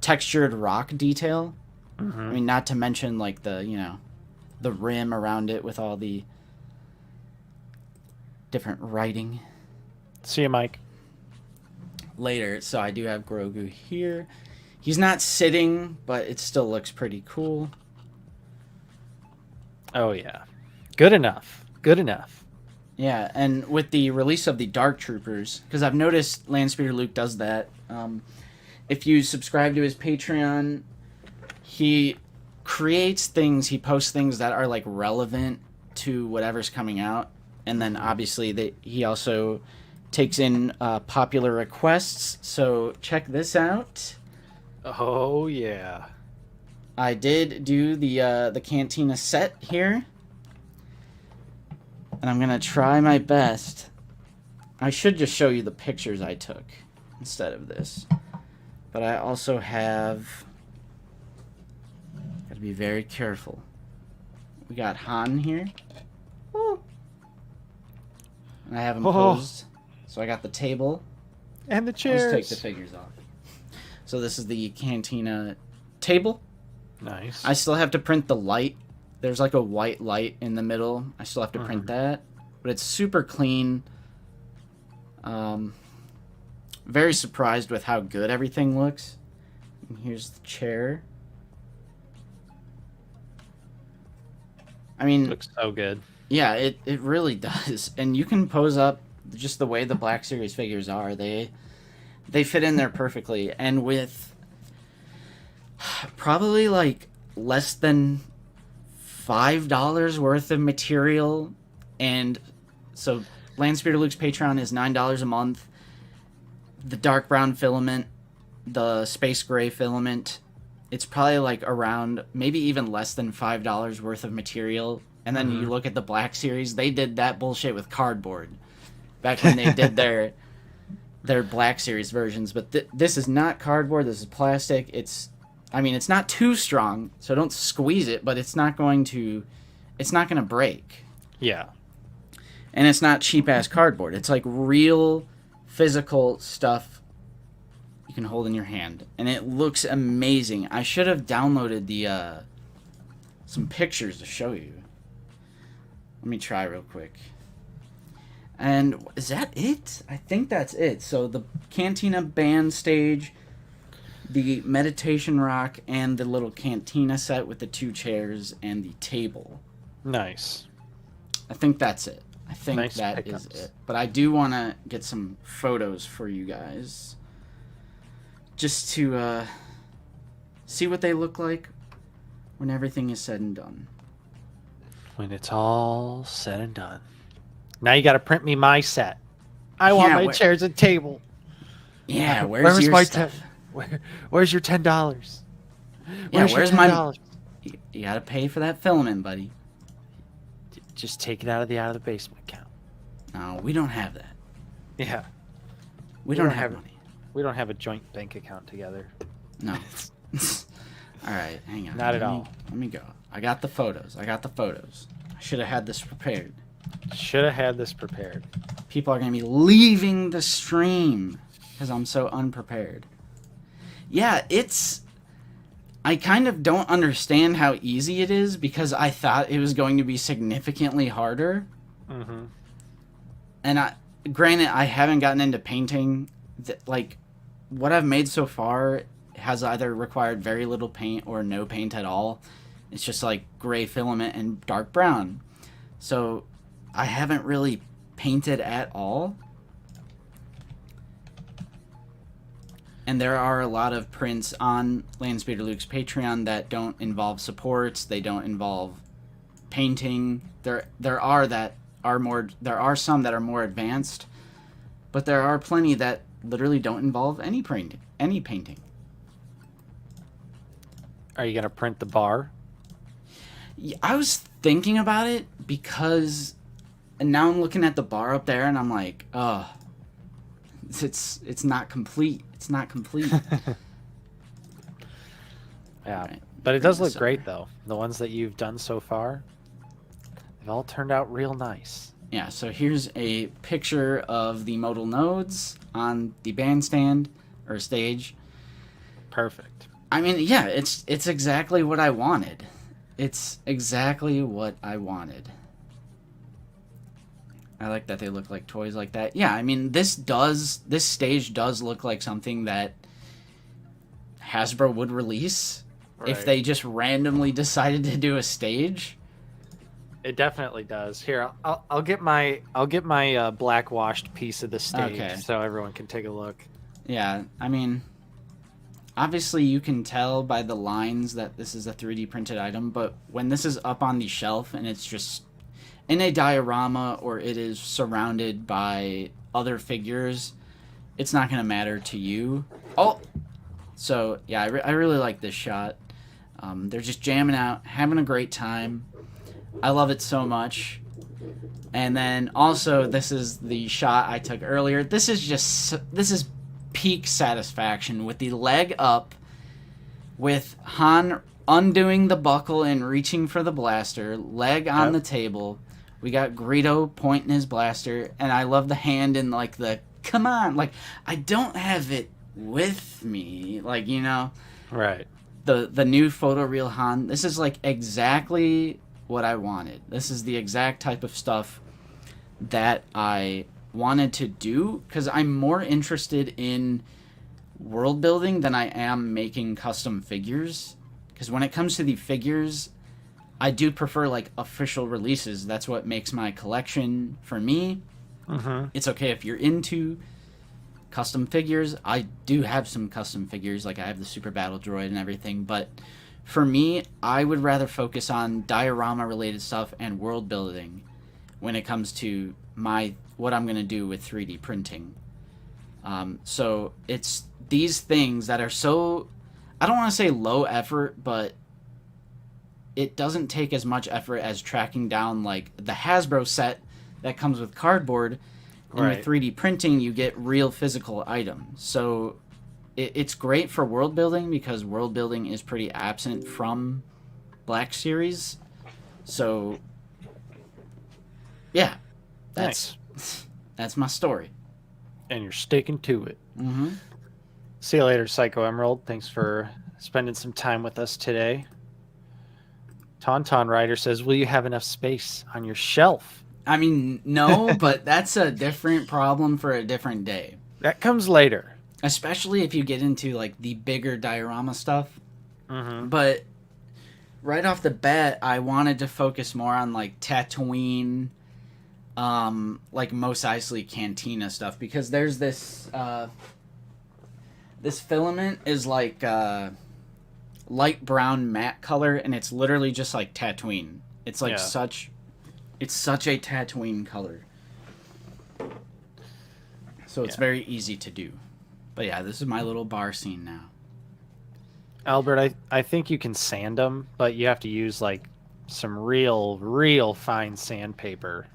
textured rock detail. I mean, not to mention like the, you know, the rim around it with all the different writing. See you, Mike. Later, so I do have Grogu here. He's not sitting, but it still looks pretty cool. Oh, yeah. Good enough. Good enough. Yeah, and with the release of the Dark Troopers, because I've noticed Landspeeder Luke does that. If you subscribe to his Patreon, he creates things, he posts things that are like relevant to whatever's coming out. And then obviously he also takes in popular requests. So check this out. Oh, yeah. I did do the Cantina set here. And I'm going to try my best. I should just show you the pictures I took instead of this. But I also have... Got to be very careful. We got Han here. Woo. And I have him posed. So I got the table. And the chairs. Let's take the figures off. So this is the Cantina table. Nice. I still have to print the light. There's like a white light in the middle. I still have to print that. But it's super clean. Very surprised with how good everything looks. And here's the chair. I mean... Looks so good. Yeah, it really does. And you can pose up just the way the Black Series figures are. They fit in there perfectly. And with probably like less than $5 worth of material. And so Landspeeder Luke's Patreon is $9 a month. The dark brown filament, the space gray filament, it's probably like around maybe even less than $5 worth of material. And then you look at the Black Series, they did that bullshit with cardboard back when they did their Black Series versions. But this is not cardboard. This is plastic. It's not too strong, so don't squeeze it, but it's not going to break. Yeah. And it's not cheap-ass cardboard. It's like real physical stuff you can hold in your hand. And it looks amazing. I should have downloaded some pictures to show you. Let me try real quick. And is that it? I think that's it. So the Cantina band stage, the meditation rock, and the little Cantina set with the 2 chairs and the table. Nice. I think that's it. I think Nice that pickups. is it. But I do want to get some photos for you guys. Just to see what they look like when everything is said and done. When it's all said and done. Now you got to print me my set. I want my chairs and table. Yeah, where's your my stuff? Where's your $10? Yeah, where's my... $10? You got to pay for that filament, buddy. Just take it out of the basement account. No, we don't have that. Yeah. We don't have money. We don't have a joint bank account together. No. All right, hang on. Not at all. Let me go. I got the photos. I should have had this prepared. Should have had this prepared. People are going to be leaving the stream because I'm so unprepared. Yeah, I kind of don't understand how easy it is because I thought it was going to be significantly harder. Mm-hmm. And granted, I haven't gotten into painting. Like, what I've made so far has either required very little paint or no paint at all. It's just like gray filament and dark brown. So I haven't really painted at all. And there are a lot of prints on Landspeeder Luke's Patreon that don't involve supports. They don't involve painting. There are some that are more advanced, but there are plenty that literally don't involve any painting. Are you gonna print the bar? Yeah, I was thinking about it because, and now I'm looking at the bar up there and I'm like, oh, it's not complete. It's not complete. Yeah, right. but it does look great though. The ones that you've done so far, they've all turned out real nice. Yeah, so here's a picture of the modal nodes on the bandstand or stage. Perfect. I mean, yeah, it's exactly what I wanted. It's exactly what I wanted. I like that they look like toys like that. Yeah, I mean, this stage does look like something that Hasbro would release if they just randomly decided to do a stage. It definitely does. Here, I'll get my black washed piece of the stage so everyone can take a look. Yeah, I mean, obviously you can tell by the lines that this is a 3D printed item, but when this is up on the shelf and it's just in a diorama or it is surrounded by other figures, it's not going to matter to you. Oh! So, yeah, I really like this shot. They're just jamming out, having a great time. I love it so much. And then also, this is the shot I took earlier. This is peak satisfaction with the leg up, with Han undoing the buckle and reaching for the blaster, leg on the table. We got Greedo pointing his blaster, and I love the hand in like the come on, like I don't have it with me, like, you know, right? The new photoreal Han. This is like exactly what I wanted. This is the exact type of stuff that I wanted to do because I'm more interested in world building than I am making custom figures. Because when it comes to the figures, I do prefer like official releases. That's what makes my collection for me. Mm-hmm. It's okay if you're into custom figures. I do have some custom figures, like I have the Super Battle Droid and everything, but for me, I would rather focus on diorama related stuff and world building when it comes to what I'm going to do with 3D printing. So it's these things that are so, I don't want to say low effort, but it doesn't take as much effort as tracking down like the Hasbro set that comes with cardboard. And with 3D printing, you get real physical items. So it's great for world building because world building is pretty absent from Black Series. So yeah, that's my story. And you're sticking to it. Mm-hmm. See you later, Psycho Emerald. Thanks for spending some time with us today. Tauntaun Rider says, will you have enough space on your shelf? I mean, no, but that's a different problem for a different day. That comes later. Especially if you get into, like, the bigger diorama stuff. Mm-hmm. But right off the bat, I wanted to focus more on, like, Tatooine, like, Mos Eisley Cantina stuff. Because there's this, this filament is, like, light brown matte color, and it's literally just, like, Tatooine. It's, like, It's such a Tatooine color. So it's very easy to do. But yeah, this is my little bar scene now. Albert, I think you can sand them, but you have to use like some real fine sandpaper.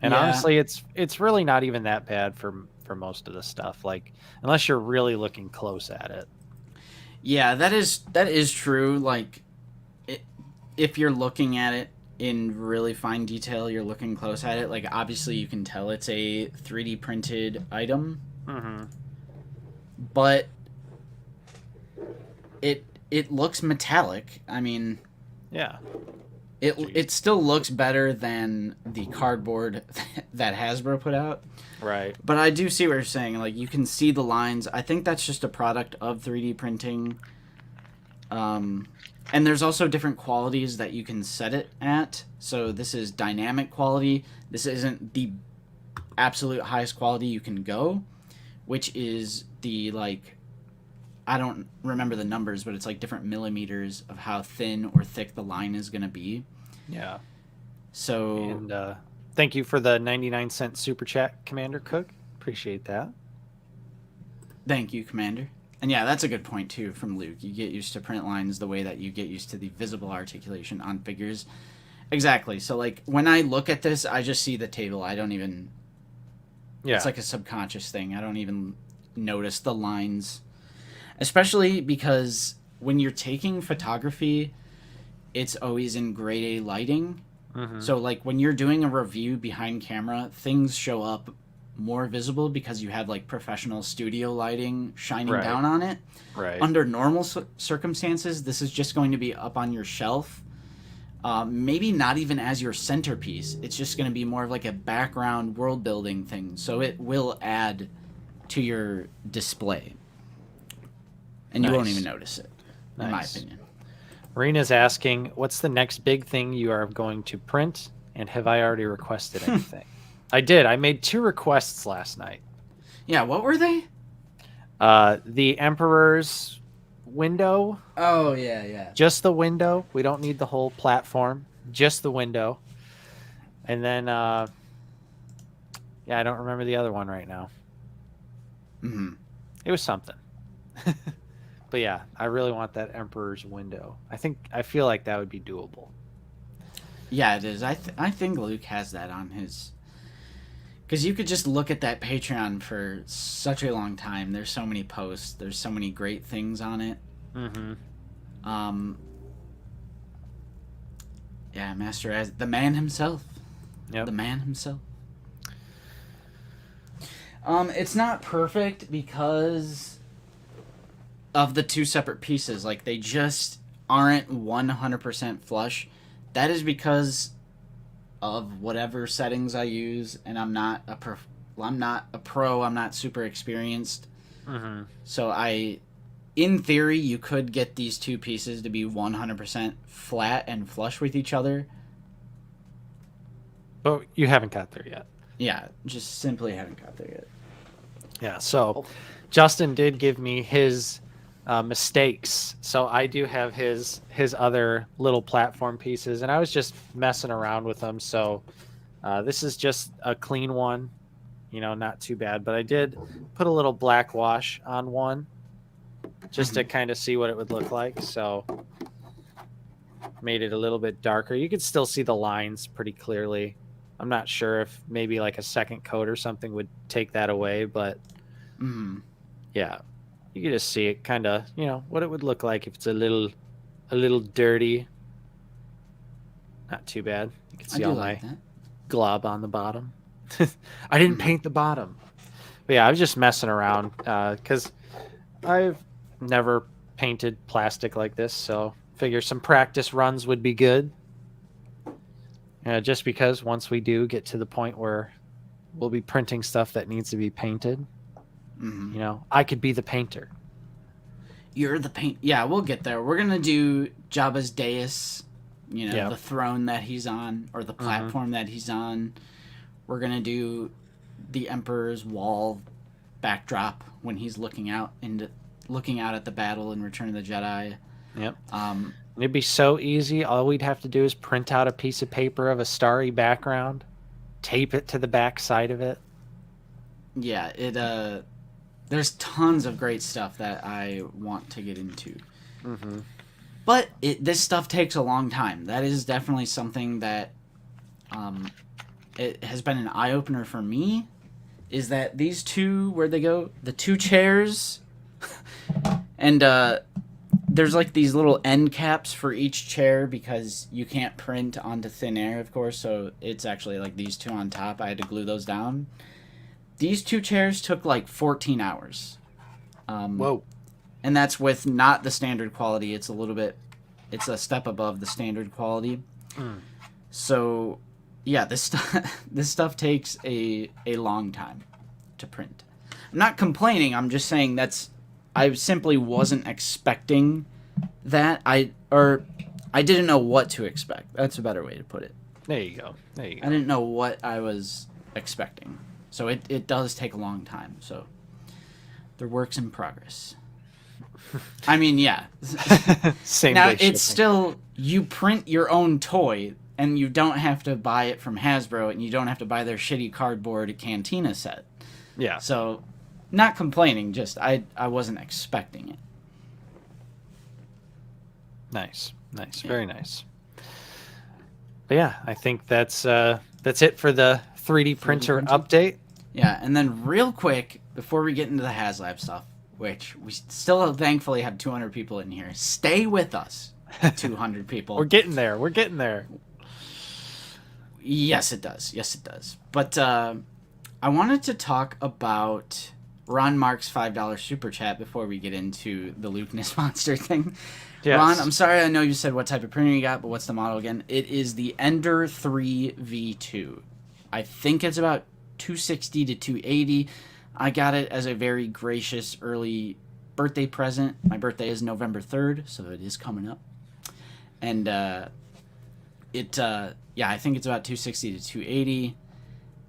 And honestly, it's really not even that bad for most of the stuff, like unless you're really looking close at it. Yeah, that is true. Like, if you're looking at it in really fine detail, you're looking close at it. Like, obviously, you can tell it's a 3D printed item, Mm-hmm. but it looks metallic. I mean, Yeah. it still looks better than the cardboard that Hasbro put out. Right. But I do see what you're saying. Like, you can see the lines. I think that's just a product of 3D printing. And there's also different qualities that you can set it at. So this is dynamic quality. This isn't the absolute highest quality you can go, which is the, like, I don't remember the numbers, but it's like different millimeters of how thin or thick the line is going to be. Yeah. So, And thank you for the 99-cent super chat, Commander Cook. Appreciate that. thank you, Commander. And yeah, that's a good point too from Luke. You get used to print lines the way that you get used to the visible articulation on figures. Exactly. So like when I look at this, I just see the table. I don't even It's like a subconscious thing. I don't even notice the lines. Especially because when you're taking photography, it's always in grade A lighting. Mm-hmm. So like when you're doing a review behind camera, things show up more visible because you have like professional studio lighting shining Right. down on it. Right. Under normal circumstances, this is just going to be up on your shelf. Maybe not even as your centerpiece. It's just going to be more of like a background world building thing. So it will add to your display. And you won't even notice it, in my opinion. Rena's asking, what's the next big thing you are going to print? And have I already requested anything? I did. I made 2 requests last night. Yeah, what were they? The Emperor's window. Oh, yeah. Just the window. We don't need the whole platform. Just the window. And then, I don't remember the other one right now. Mm-hmm. It was something. But yeah, I really want that Emperor's window. I feel like that would be doable. Yeah, it is. I think Luke has that on his... Because you could just look at that Patreon for such a long time. There's so many posts. There's so many great things on it. Mm-hmm. Yeah, Master as the man himself. Yep. The man himself. It's not perfect because of the 2 separate pieces. Like, they just aren't 100% flush. That is because of whatever settings I use, and I'm not a pro. I'm not super experienced. Mm-hmm. So in theory, you could get these 2 pieces to be 100% flat and flush with each other. But you haven't got there yet. Yeah, just simply haven't got there yet. Yeah, so Justin did give me his mistakes. So I do have his other little platform pieces, and I was just messing around with them. So this is just a clean one, not too bad. But I did put a little black wash on one just to kind of see what it would look like. So made it a little bit darker. You could still see the lines pretty clearly. I'm not sure if maybe like a second coat or something would take that away, but yeah, you can just see it kind of, what it would look like if it's a little dirty. Not too bad. You can see all my glob on the bottom. I didn't paint the bottom. But yeah, I was just messing around because I've never painted plastic like this, so figure some practice runs would be good. Just because once we do get to the point where we'll be printing stuff that needs to be painted, I could be the painter. You're the paint. Yeah, we'll get there. We're gonna do Jabba's dais, the throne that he's on, or the platform that he's on. We're gonna do the Emperor's wall backdrop when he's looking out at the battle in Return of the Jedi. Yep. It'd be so easy. All we'd have to do is print out a piece of paper of a starry background, tape it to the back side of it. Yeah, there's tons of great stuff that I want to get into. But this stuff takes a long time. That is definitely something that it has been an eye-opener for me, is that these 2, where'd they go? The 2 chairs and there's like these little end caps for each chair because you can't print onto thin air, of course. So it's actually like these two on top. I had to glue those down. These 2 chairs took like 14 hours. Whoa. And that's with not the standard quality. It's a step above the standard quality. So, yeah, this stuff takes a long time to print. I'm not complaining. I'm just saying I simply wasn't expecting that. I didn't know what to expect. That's a better way to put it. There you go. I didn't know what I was expecting. So it does take a long time. So they're works in progress. I mean, yeah. Same now day it's shipping. still, you print your own toy and you don't have to buy it from Hasbro and you don't have to buy their shitty cardboard Cantina set. Yeah. So not complaining, just I wasn't expecting it. Nice. Nice. Yeah. Very nice. But yeah, I think that's it for the 3D printer update. Yeah, and then real quick, before we get into the HasLab stuff, which we still thankfully have 200 people in here. Stay with us, 200 people. We're getting there. We're getting there. Yes, it does. Yes, it does. But I wanted to talk about Ron Mark's $5 super chat before we get into the Lukeness monster thing. Yes. Ron, I'm sorry, I know you said what type of printer you got, but what's the model again? It is the Ender 3 V2. I think it's about 260 to 280. I got it as a very gracious early birthday present. My birthday is November 3rd, so it is coming up. And I think it's about 260 to 280.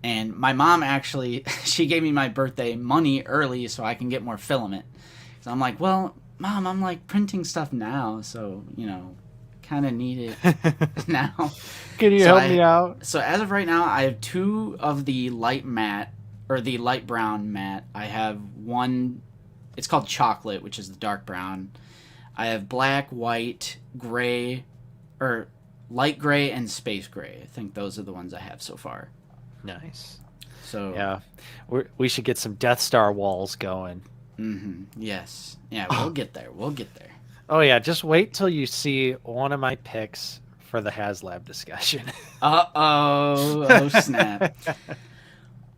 And my mom actually, she gave me my birthday money early so I can get more filament. So I'm like, well, Mom, I'm like printing stuff now, so, kind of need it now. Can you help me out? So as of right now, I have 2 of the light matte, or the light brown matte. I have one, it's called chocolate, which is the dark brown. I have black, white, gray, or light gray and space gray. I think those are the ones I have so far. Nice. So yeah, we should get some Death Star walls going. Yes. Yeah, we'll get there. We'll get there. Oh yeah, just wait till you see one of my picks for the HasLab discussion. Oh snap.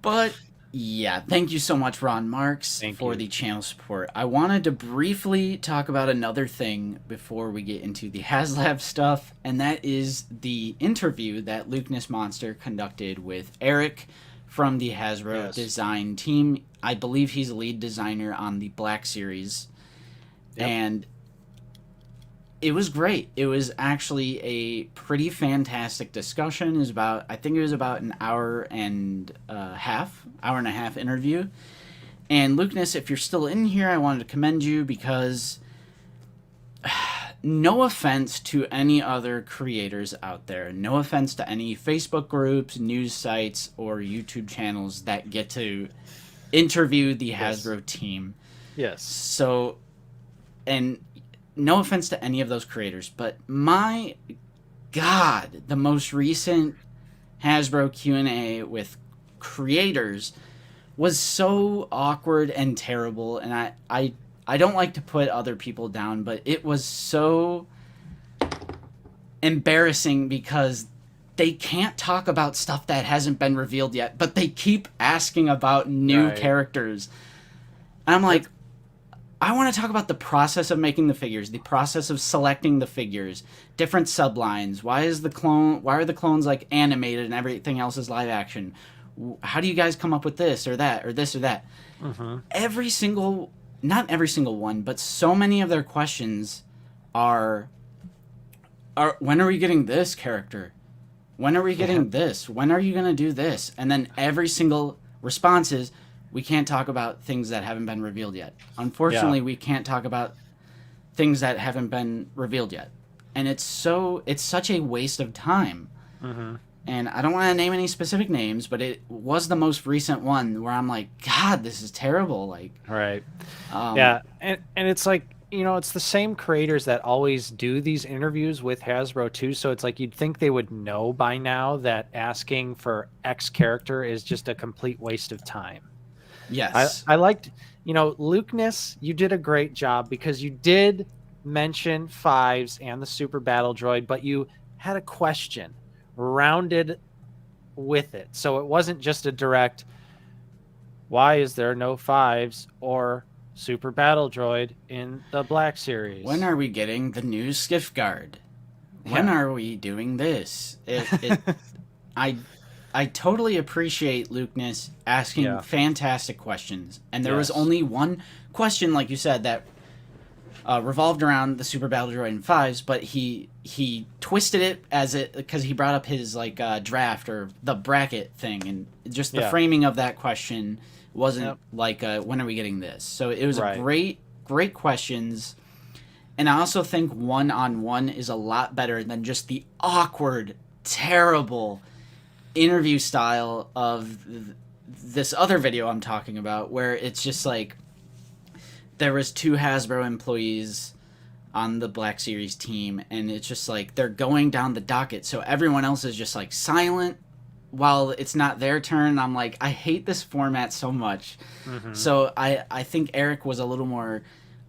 But yeah, thank you so much, Ron Marks, for the channel support. I wanted to briefly talk about another thing before we get into the HasLab stuff, and that is the interview that Lukeness Monster conducted with Eric from the Hasbro design team. I believe he's a lead designer on the Black Series. Yep. And it was great. It was actually a pretty fantastic discussion. I think it was about an hour and a half interview. And Lukeness, if you're still in here, I wanted to commend you because no offense to any other creators out there, no offense to any Facebook groups, news sites, or YouTube channels that get to interview the Hasbro team. Yes. So, and no offense to any of those creators, but my God, the most recent Hasbro Q&A with creators was so awkward and terrible, and I don't like to put other people down, but it was so embarrassing because they can't talk about stuff that hasn't been revealed yet, but they keep asking about new characters. And I'm like, I want to talk about the process of making the figures, the process of selecting the figures, different sublines. Why are the clones like animated and everything else is live action? How do you guys come up with this or that or this or that? Mm-hmm. Not every single one, but so many of their questions are when are we getting this character? When are we getting this? When are you going to do this? And then every single response is, we can't talk about things that haven't been revealed yet. Unfortunately, we can't talk about things that haven't been revealed yet. And it's such a waste of time. Mm-hmm. And I don't want to name any specific names, but it was the most recent one where I'm like, God, this is terrible. Like, right. Yeah. And it's like, it's the same creators that always do these interviews with Hasbro too. So it's like, you'd think they would know by now that asking for X character is just a complete waste of time. Yes. I liked, Lukeness, you did a great job because you did mention fives and the super battle droid, but you had a question rounded with it. So it wasn't just a direct, why is there no fives or super battle droid in the Black Series? When are we getting the new Skiff Guard? When are we doing this? I totally appreciate Lukeness asking fantastic questions. And there was only one question, like you said, that revolved around the Super Battle Droid in fives, but he twisted it as it, because he brought up his like draft or the bracket thing, and just the framing of that question wasn't like when are we getting this? So it was a great questions. And I also think one-on-one is a lot better than just the awkward, terrible interview style of this other video I'm talking about, where it's just like there was 2 Hasbro employees on the Black Series team, and it's just like they're going down the docket, so everyone else is just like silent while it's not their turn. I'm like, I hate this format so much. So I think Eric was a little more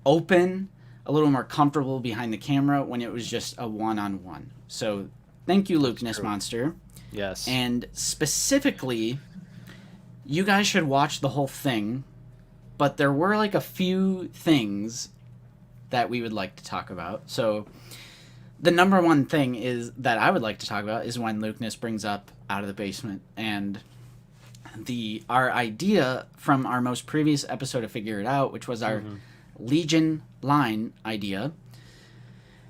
open, a little more comfortable behind the camera when it was just a one-on-one. So thank you, Lukeness Monster. Yes. And specifically, you guys should watch the whole thing, but there were like a few things that we would like to talk about. So the number one thing is that I would like to talk about is when Lukeness brings up Out of the Basement, and our idea from our most previous episode of Figure It Out, which was our Legion line idea.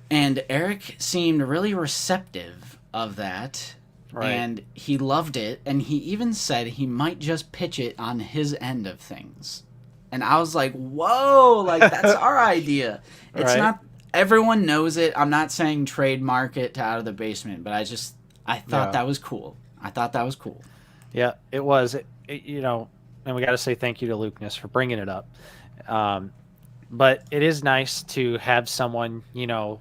And Eric seemed really receptive of that. Right. And he loved it, and he even said he might just pitch it on his end of things. And I was like, whoa, like, that's our idea. It's not, everyone knows it. I'm not saying trademark it to Out of the Basement, but I thought that was cool. I thought that was cool. Yeah, it was. You know, and we got to say thank you to Lukeness for bringing it up. But it is nice to have someone, you know,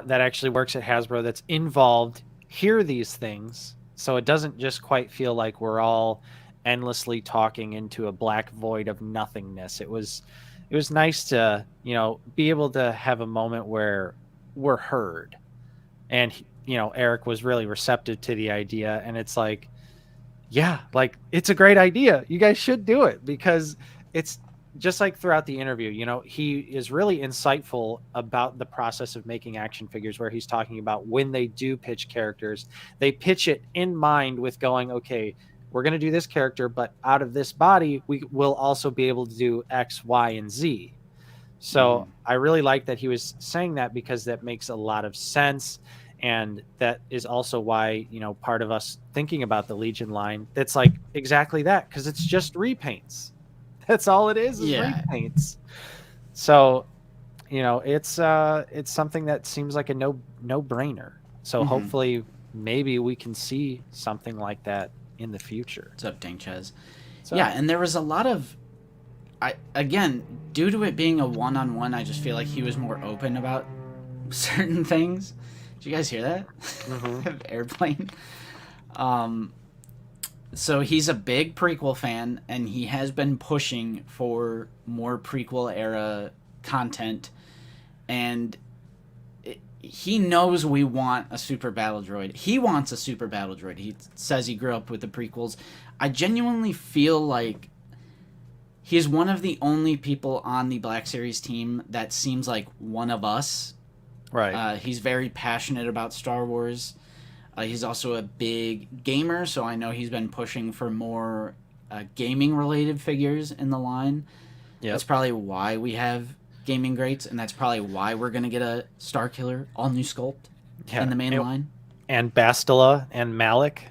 that actually works at Hasbro that's involved hear these things, so it doesn't just quite feel like we're all endlessly talking into a black void of nothingness. It was nice to, you know, be able to have a moment where we're heard. And, you know, Eric was really receptive to the idea, and it's like, yeah, like, it's a great idea. You guys should do it, because it's just like throughout the interview, you know, he is really insightful about the process of making action figures, where he's talking about when they do pitch characters, they pitch it in mind with going, okay, we're going to do this character, but out of this body, we will also be able to do X, Y, and Z. So I really like that he was saying that, because that makes a lot of sense. And that is also why, you know, part of us thinking about the Legion line, that's like exactly that, because it's just repaints. That's all it is repaints. So, you know, it's something that seems like a no-brainer. So hopefully maybe we can see something like that in the future. What's up, Dankchez? Yeah, and there was a lot of, again, due to it being a one-on-one, I just feel like he was more open about certain things. Did you guys hear that? Airplane. So he's a big prequel fan, and he has been pushing for more prequel era content, and he knows we want a super battle droid. He wants a super battle droid. He says he grew up with the prequels. I genuinely feel like he's one of the only people on the Black Series team that seems like one of us. Right. He's very passionate about Star Wars. He's also a big gamer, so I know he's been pushing for more gaming-related figures in the line. Yep. That's probably why we have gaming greats, and that's probably why we're going to get a Starkiller all-new sculpt in the main line. And Bastila and Malik.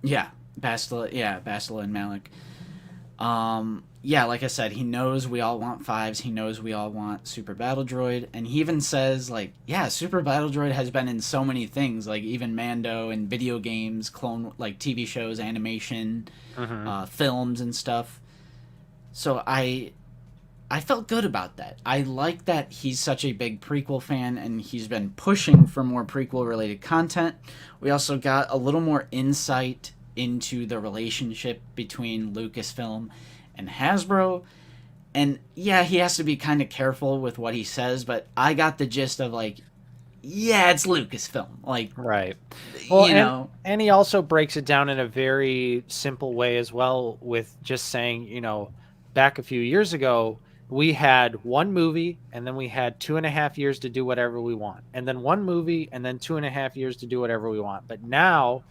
Yeah, Bastila and Malik. Yeah, like I said, he knows we all want fives. He knows we all want Super Battle Droid. And he even says, like, yeah, Super Battle Droid has been in so many things, like even Mando and video games, clone, like TV shows, animation, films and stuff. So I felt good about that. I like that he's such a big prequel fan, and he's been pushing for more prequel-related content. We also got a little more insight into the relationship between Lucasfilm and Hasbro, And yeah, he has to be kind of careful with what he says, but I got the gist of like, yeah, it's Lucasfilm. Like, Right. Well, you know, and he also breaks it down in a very simple way as well, with just saying, back a few years ago, we had one movie and then we had 2.5 years to do whatever we want. And then one movie and then 2.5 years to do whatever we want. But now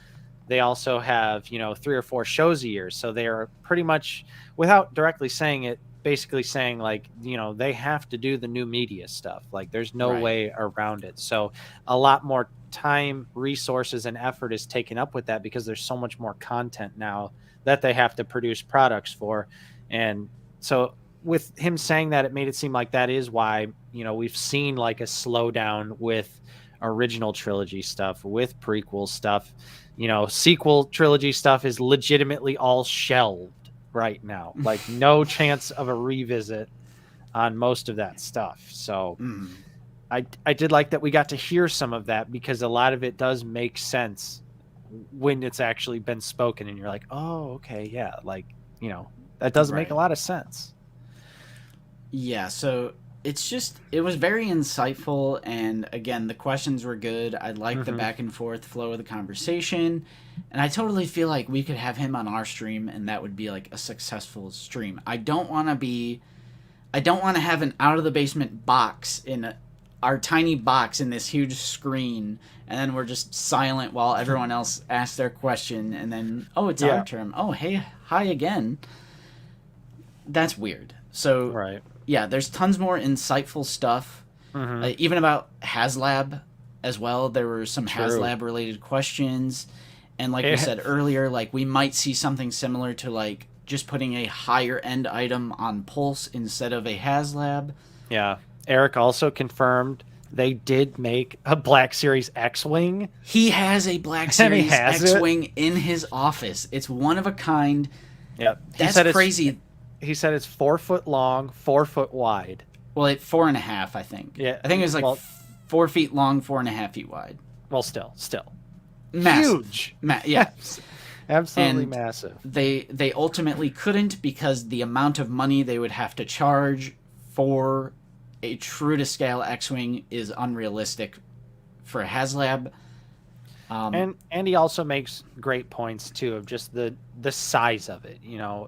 they also have, 3 or 4 shows a year. So they are pretty much, without directly saying it, basically saying like, they have to do the new media stuff. Like there's no Right. way around it. So a lot more time, resources, and effort is taken up with that because there's so much more content now that they have to produce products for. And so with him saying that, it made it seem like that is why, we've seen like a slowdown with original trilogy stuff, with prequel stuff. Sequel trilogy stuff is legitimately all shelved right now. Like no chance of a revisit on most of that stuff. So I did like that we got to hear some of that, because a lot of it does make sense when it's actually been spoken and you're like, oh, okay, yeah, like, that does make a lot of sense. Yeah, so it was very insightful, and again, the questions were good. I liked the back and forth flow of the conversation, and I totally feel like we could have him on our stream and that would be like a successful stream. I don't want to have an out of the basement box in our tiny box in this huge screen, and then we're just silent while everyone else asks their question, and then, oh, it's our turn. Oh, hey, hi again. That's weird. So, Right. yeah, there's tons more insightful stuff, even about HASLAB as well. There were some HASLAB related questions, and like we said earlier, like we might see something similar to like just putting a higher end item on Pulse instead of a HASLAB. Yeah. Eric also confirmed they did make a Black Series X-Wing. He has a Black Series X-Wing in his office. It's one of a kind. Yep. That's crazy. He said it's 4 foot long, 4 foot wide. Well, it's 4.5, I think. Yeah. I think it was like 4 feet long, 4.5 feet wide. Well, still. Massive. Huge. Yeah. Absolutely and massive. They ultimately couldn't, because the amount of money they would have to charge for a true to scale X-Wing is unrealistic for HASLAB. And he also makes great points too of just the size of it.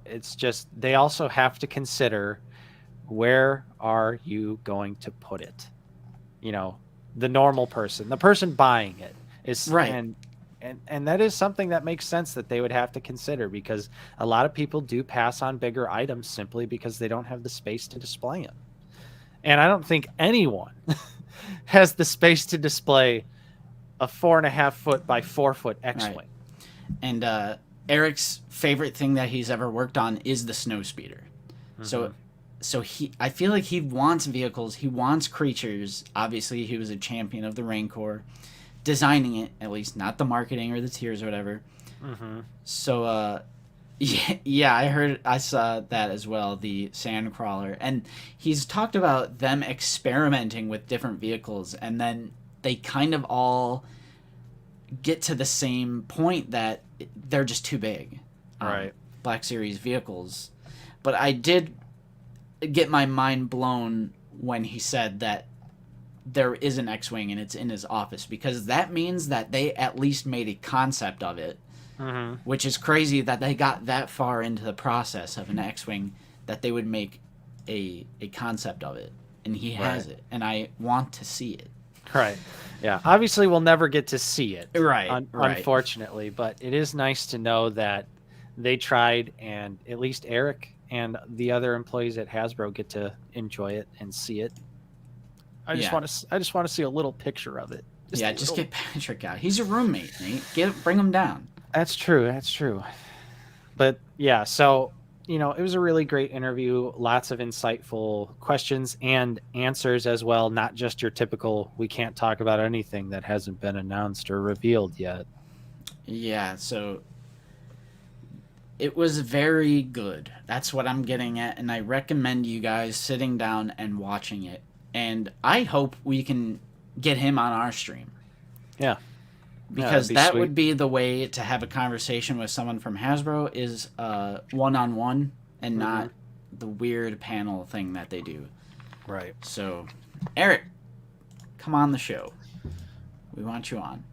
It's just they also have to consider, where are you going to put it? The normal person, the person buying it is right. And that is something that makes sense that they would have to consider, because a lot of people do pass on bigger items simply because they don't have the space to display them. And I don't think anyone has the space to display a 4.5 foot by 4 foot X-Wing. Right. And Eric's favorite thing that he's ever worked on is the Snowspeeder. So I feel like he wants vehicles, he wants creatures. Obviously, he was a champion of the Rancor, designing it, at least, not the marketing or the tiers or whatever. So yeah, I saw that as well, the Sandcrawler, and he's talked about them experimenting with different vehicles, and then they kind of all get to the same point that they're just too big. Right. Black Series vehicles. But I did get my mind blown when he said that there is an X-Wing and it's in his office, because that means that they at least made a concept of it, which is crazy that they got that far into the process of an X-Wing that they would make a concept of it, and he has it, and I want to see it. Right. Yeah. Obviously, we'll never get to see it. Right. Unfortunately, but it is nice to know that they tried, and at least Eric and the other employees at Hasbro get to enjoy it and see it. I just want to see a little picture of it. Just get Patrick out. He's your roommate, Nate. Bring him down. That's true. But yeah, so it was a really great interview. Lots of insightful questions and answers as well. Not just your typical, we can't talk about anything that hasn't been announced or revealed yet. Yeah, so it was very good. That's what I'm getting at, and I recommend you guys sitting down and watching it. And I hope we can get him on our stream. Yeah. Because that would be the way to have a conversation with someone from Hasbro, is one-on-one and not the weird panel thing that they do. Right. So, Eric, come on the show. We want you on.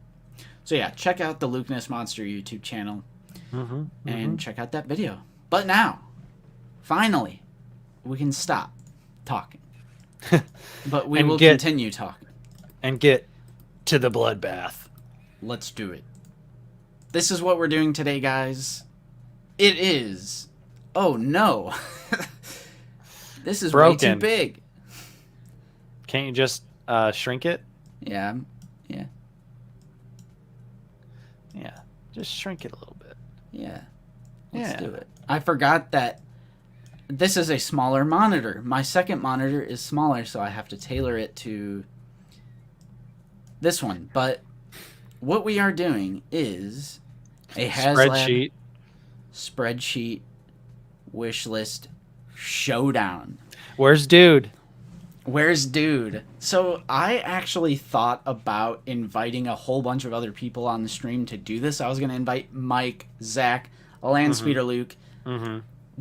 So yeah, check out the Luke Ness Monster YouTube channel and check out that video. But now, finally, we can stop talking. But we will continue talking. And get to the bloodbath. Let's do it. This is what we're doing today, guys. It is... Oh, no. This is broken. Way too big. Can't you just shrink it? Yeah. Yeah. Just shrink it a little bit. Yeah. Let's do it. I forgot that this is a smaller monitor. My second monitor is smaller, so I have to tailor it to this one. But what we are doing is a HASLAB spreadsheet wish list showdown. Where's dude? So I actually thought about inviting a whole bunch of other people on the stream to do this. I was going to invite Mike, Zach, Landspeeder Luke,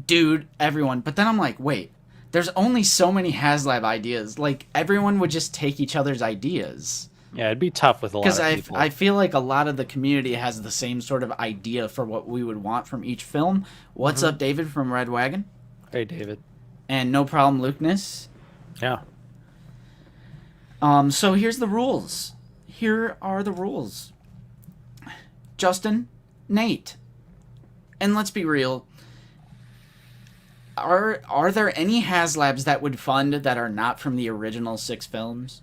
dude, everyone. But then I'm like, wait, there's only so many HASLAB ideas. Like, everyone would just take each other's ideas. Yeah, it'd be tough with a lot of people. Because I feel like a lot of the community has the same sort of idea for what we would want from each film. What's up, David from Red Wagon? Hey, David. And no problem, Lukeness. Yeah. So here's the rules. Here are the rules. Justin, Nate, and let's be real. Are there any HASLABs that would fund that are not from the original 6 films?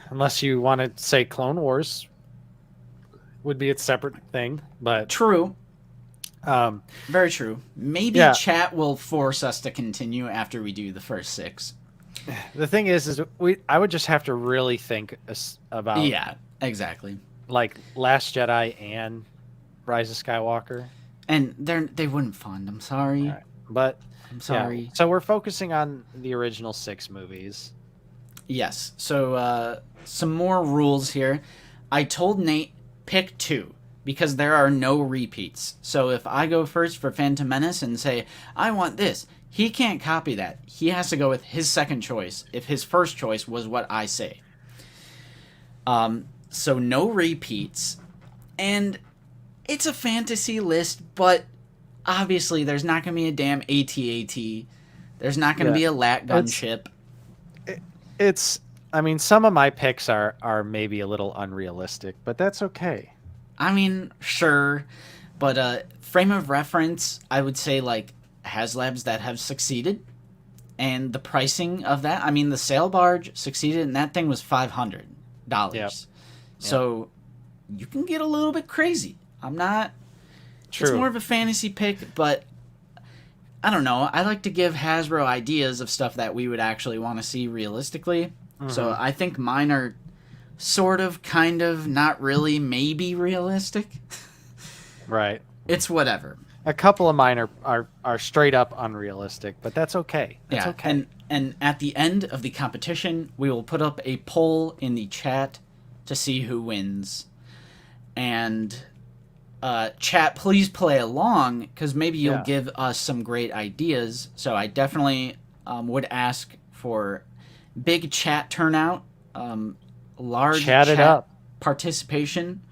Unless you want to say Clone Wars would be a separate thing, but true. Very true. Maybe chat will force us to continue after we do the first 6. The thing is I would just have to really think about exactly, like Last Jedi and Rise of Skywalker, and they wouldn't fund. I'm sorry, but I'm sorry. Yeah. So we're focusing on the original 6 movies. Yes. So some more rules here. I told Nate pick 2 because there are no repeats. So if I go first for Phantom Menace and say I want this, he can't copy that. He has to go with his second choice if his first choice was what I say. So no repeats. And it's a fantasy list, but obviously there's not going to be a damn AT-AT. There's not going to be a lat gunship. I mean, some of my picks are maybe a little unrealistic, but that's okay. I mean, sure. But frame of reference, I would say, like, HASLABs that have succeeded. And the pricing of that, I mean, the sail barge succeeded, and that thing was $500. Yep. So you can get a little bit crazy. I'm not... True. It's more of a fantasy pick, but I don't know. I like to give Hasbro ideas of stuff that we would actually want to see realistically. So I think mine are sort of, kind of, not really, maybe realistic. Right. It's whatever. A couple of mine are straight up unrealistic, but that's okay. That's okay. And at the end of the competition, we will put up a poll in the chat to see who wins. And chat, please play along, because maybe you'll give us some great ideas. So I definitely would ask for big chat turnout, large chat participation,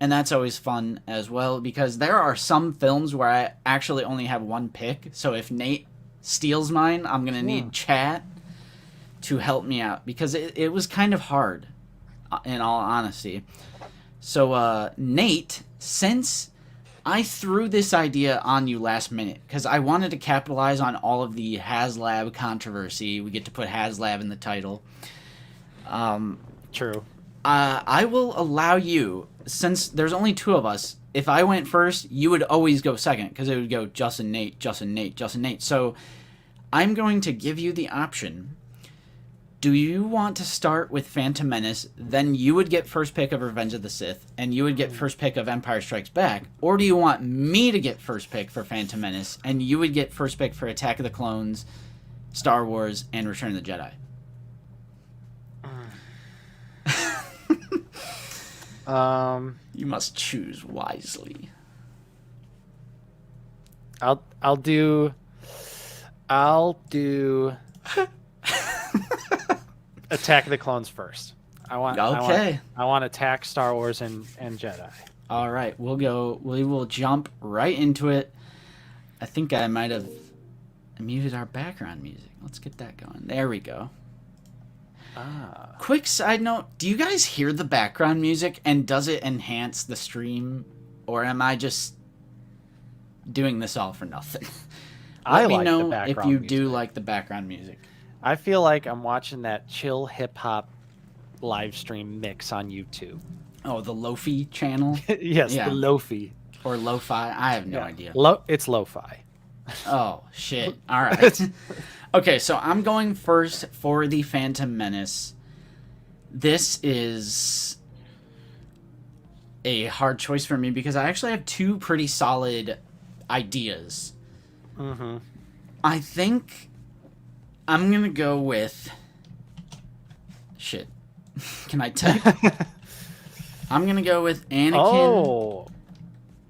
and that's always fun as well, because there are some films where I actually only have one pick. So if Nate steals mine, I'm going to need chat to help me out, because it was kind of hard, in all honesty. So, Nate, since I threw this idea on you last minute, because I wanted to capitalize on all of the HASLAB controversy. We get to put HASLAB in the title. True. I will allow you, since there's only 2 of us, if I went first, you would always go second, because it would go Justin, Nate, Justin, Nate, Justin, Nate. So I'm going to give you the option. Do you want to start with Phantom Menace, then you would get first pick of Revenge of the Sith, and you would get first pick of Empire Strikes Back? Or do you want me to get first pick for Phantom Menace, and you would get first pick for Attack of the Clones, Star Wars, and Return of the Jedi? You must choose wisely. I'll do I'll do Attack of the Clones first. Okay. I want Attack, Star Wars, and Jedi. All right, we will jump right into it. I think I might have muted our background music. Let's get that going. There we go. Quick side note, do you guys hear the background music, and does it enhance the stream, or am I just doing this all for nothing? Let me know if you do like the background music. I feel like I'm watching that chill hip-hop live stream mix on YouTube. Oh, the Lo-fi channel? Yes, the Lo-fi. Or Lo-fi? I have no idea. It's Lo-fi. Oh, shit. All right. Okay, so I'm going first for the Phantom Menace. This is a hard choice for me because I actually have two pretty solid ideas. Mm-hmm. I think I'm going to go with... Shit. Can I type? I'm going to go with Anakin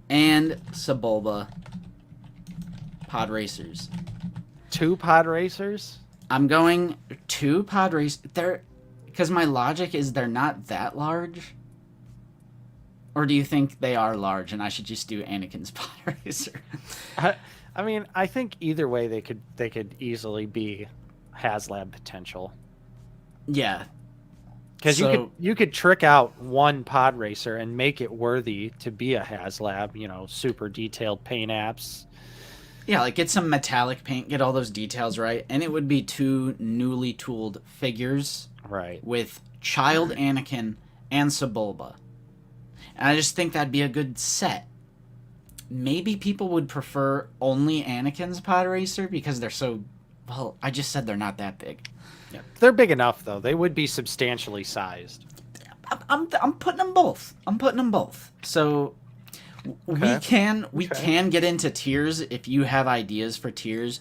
and Sebulba pod racers. 2 pod racers? I'm going 2 pod racers. Because my logic is they're not that large. Or do you think they are large and I should just do Anakin's pod racer? I mean, I think either way they could easily be HASLAB potential. Yeah. Because you could trick out one pod racer and make it worthy to be a HASLAB, super detailed paint apps. Yeah, like get some metallic paint, get all those details right, and it would be 2 newly tooled figures. Right. With child Anakin and Sebulba. And I just think that'd be a good set. Maybe people would prefer only Anakin's pod racer because they're so... Well, I just said they're not that big. Yeah. They're big enough, though. They would be substantially sized. I'm putting them both. So we can get into tiers if you have ideas for tiers.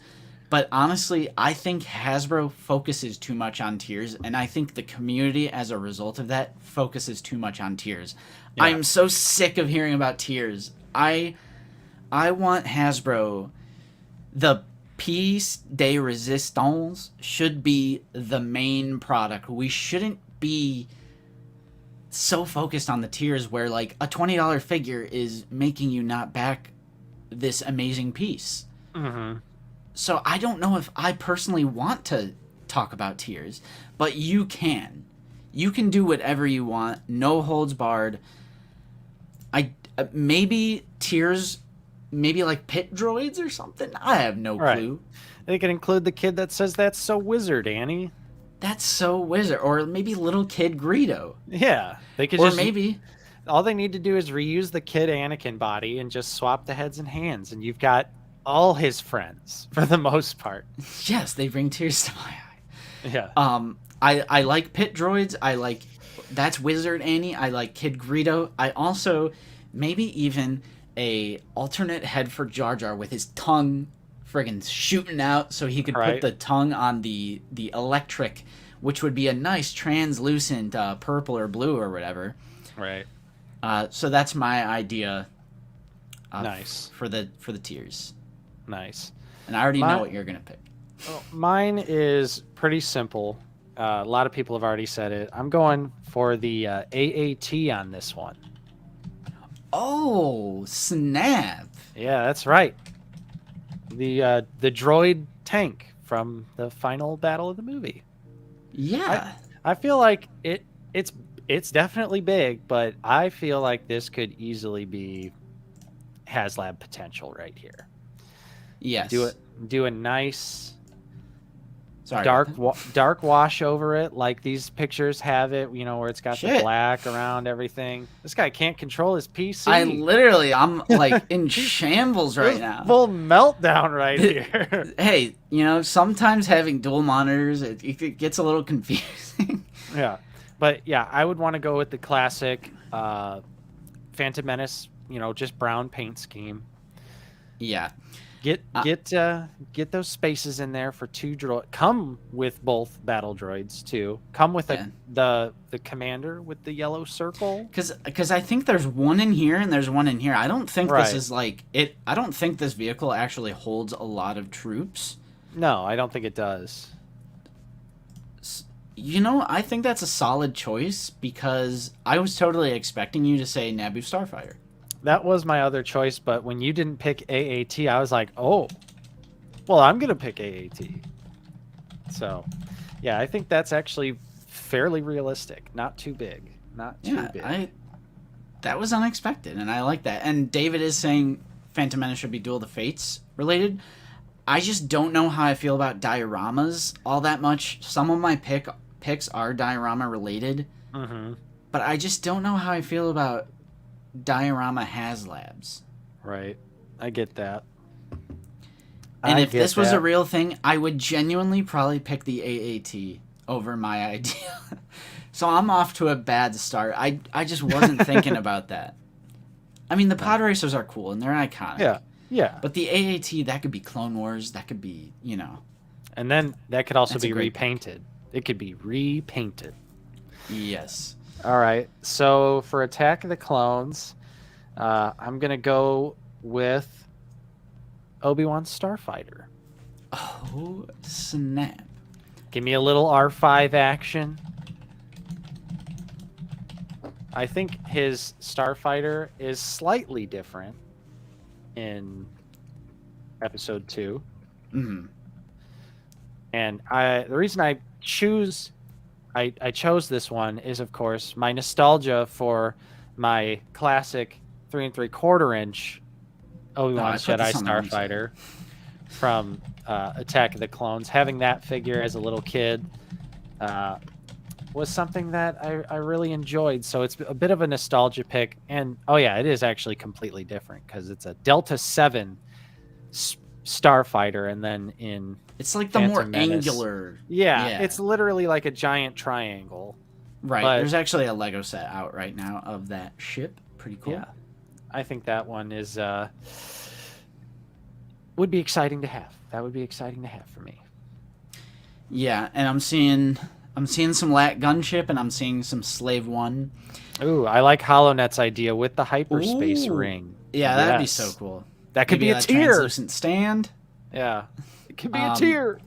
But honestly, I think Hasbro focuses too much on tiers, and I think the community, as a result of that, focuses too much on tiers. Yeah. I'm so sick of hearing about tiers. I want Hasbro... The piece de resistance should be the main product. We shouldn't be so focused on the tiers where, like, a $20 figure is making you not back this amazing piece. Mm-hmm. So I don't know if I personally want to talk about tiers, but you can. You can do whatever you want. No holds barred. Maybe tiers, maybe like pit droids or something. I have no clue. They can include the kid that says that's so wizard, Annie. That's so wizard. Or maybe little kid Greedo. Yeah. They could maybe all they need to do is reuse the kid Anakin body and just swap the heads and hands, and you've got all his friends for the most part. Yes, they bring tears to my eye. Yeah. I like pit droids. I like that's Wizard Annie. I like Kid Greedo. I also maybe even a alternate head for Jar Jar with his tongue friggin' shooting out so he could put the tongue on the electric, which would be a nice translucent purple or blue or whatever. Right. So that's my idea. Nice. For the tiers. Nice. And I already know what you're gonna pick. Mine is pretty simple. A lot of people have already said it. I'm going for the AAT on this one. Oh, snap! Yeah, that's right. The droid tank from the final battle of the movie. Yeah. I feel like it's definitely big, but I feel like this could easily be HASLAB potential right here. Yes. Do a nice Sorry. dark wash over it, like these pictures have it, where it's got the black around everything. This guy can't control his PC. I'm like in shambles right now. Full meltdown right here. Hey, sometimes having dual monitors, it gets a little confusing. Yeah. But yeah, I would want to go with the classic Phantom Menace, just brown paint scheme. Yeah. Get those spaces in there for 2 droids. Come with both battle droids too. Come with the commander with the yellow circle. Because I think there's one in here and there's one in here. I don't think this is like it. I don't think this vehicle actually holds a lot of troops. No, I don't think it does. You know, I think that's a solid choice because I was totally expecting you to say Naboo Starfighter. That was my other choice, but when you didn't pick AAT, I was like, oh, well, I'm going to pick AAT. So, yeah, I think that's actually fairly realistic. Not too big. Not too big. That was unexpected, and I like that. And David is saying Phantom Menace should be Duel of the Fates related. I just don't know how I feel about dioramas all that much. Some of my picks are diorama related, but I just don't know how I feel about diorama HASLABs. Right. I get that. And if this was a real thing, I would genuinely probably pick the AAT over my idea. So I'm off to a bad start. I just wasn't thinking about that. I mean, the pod racers are cool, and they're iconic. Yeah, yeah. But the AAT, that could be Clone Wars. That could be, you know. And then that could also be repainted. It could be repainted. Yes. All right. So for Attack of the Clones, I'm going to go with Obi-Wan Starfighter. Oh, snap. Give me a little R5 action. I think his Starfighter is slightly different in Episode 2. Mm-hmm. And the reason I chose this one is, of course, my nostalgia for my classic 3 3/4 inch Obi-Wan Jedi Starfighter from Attack of the Clones. Having that figure as a little kid was something that I really enjoyed. So it's a bit of a nostalgia pick. And, oh yeah, it is actually completely different because it's a Delta 7 Starfighter, and then in it's like the more angular. Yeah, it's literally like a giant triangle. Right. But there's actually a Lego set out right now of that ship. Pretty cool. Yeah. I think that one is would be exciting to have. That would be exciting to have for me. Yeah, and I'm seeing some LAT gunship, and I'm seeing some Slave 1. Ooh, I like HoloNet's idea with the hyperspace ring. Yeah, that'd be so cool. That could be a tier. Translucent stand. Yeah, it could be a tier.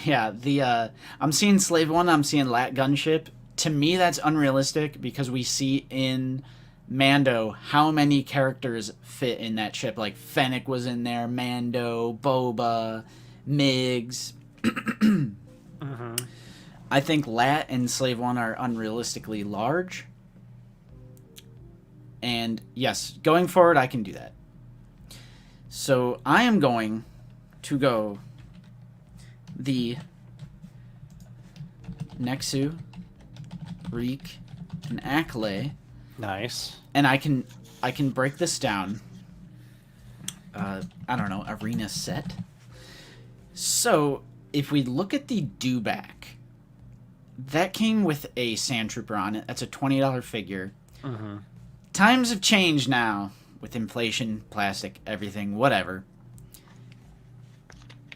Yeah, I'm seeing Slave 1. I'm seeing LAT gunship. To me, that's unrealistic because we see in Mando how many characters fit in that ship. Like Fennec was in there, Mando, Boba, Migs. I think LAT and Slave 1 are unrealistically large. And yes, going forward, I can do that. So I am going to go the Nexu, Reek, and Acklay. Nice. And I can break this down. I don't know, arena set. So if we look at the Dewback, that came with a Sand Trooper on it. That's a $20 figure. Times have changed now with inflation, plastic, everything, whatever.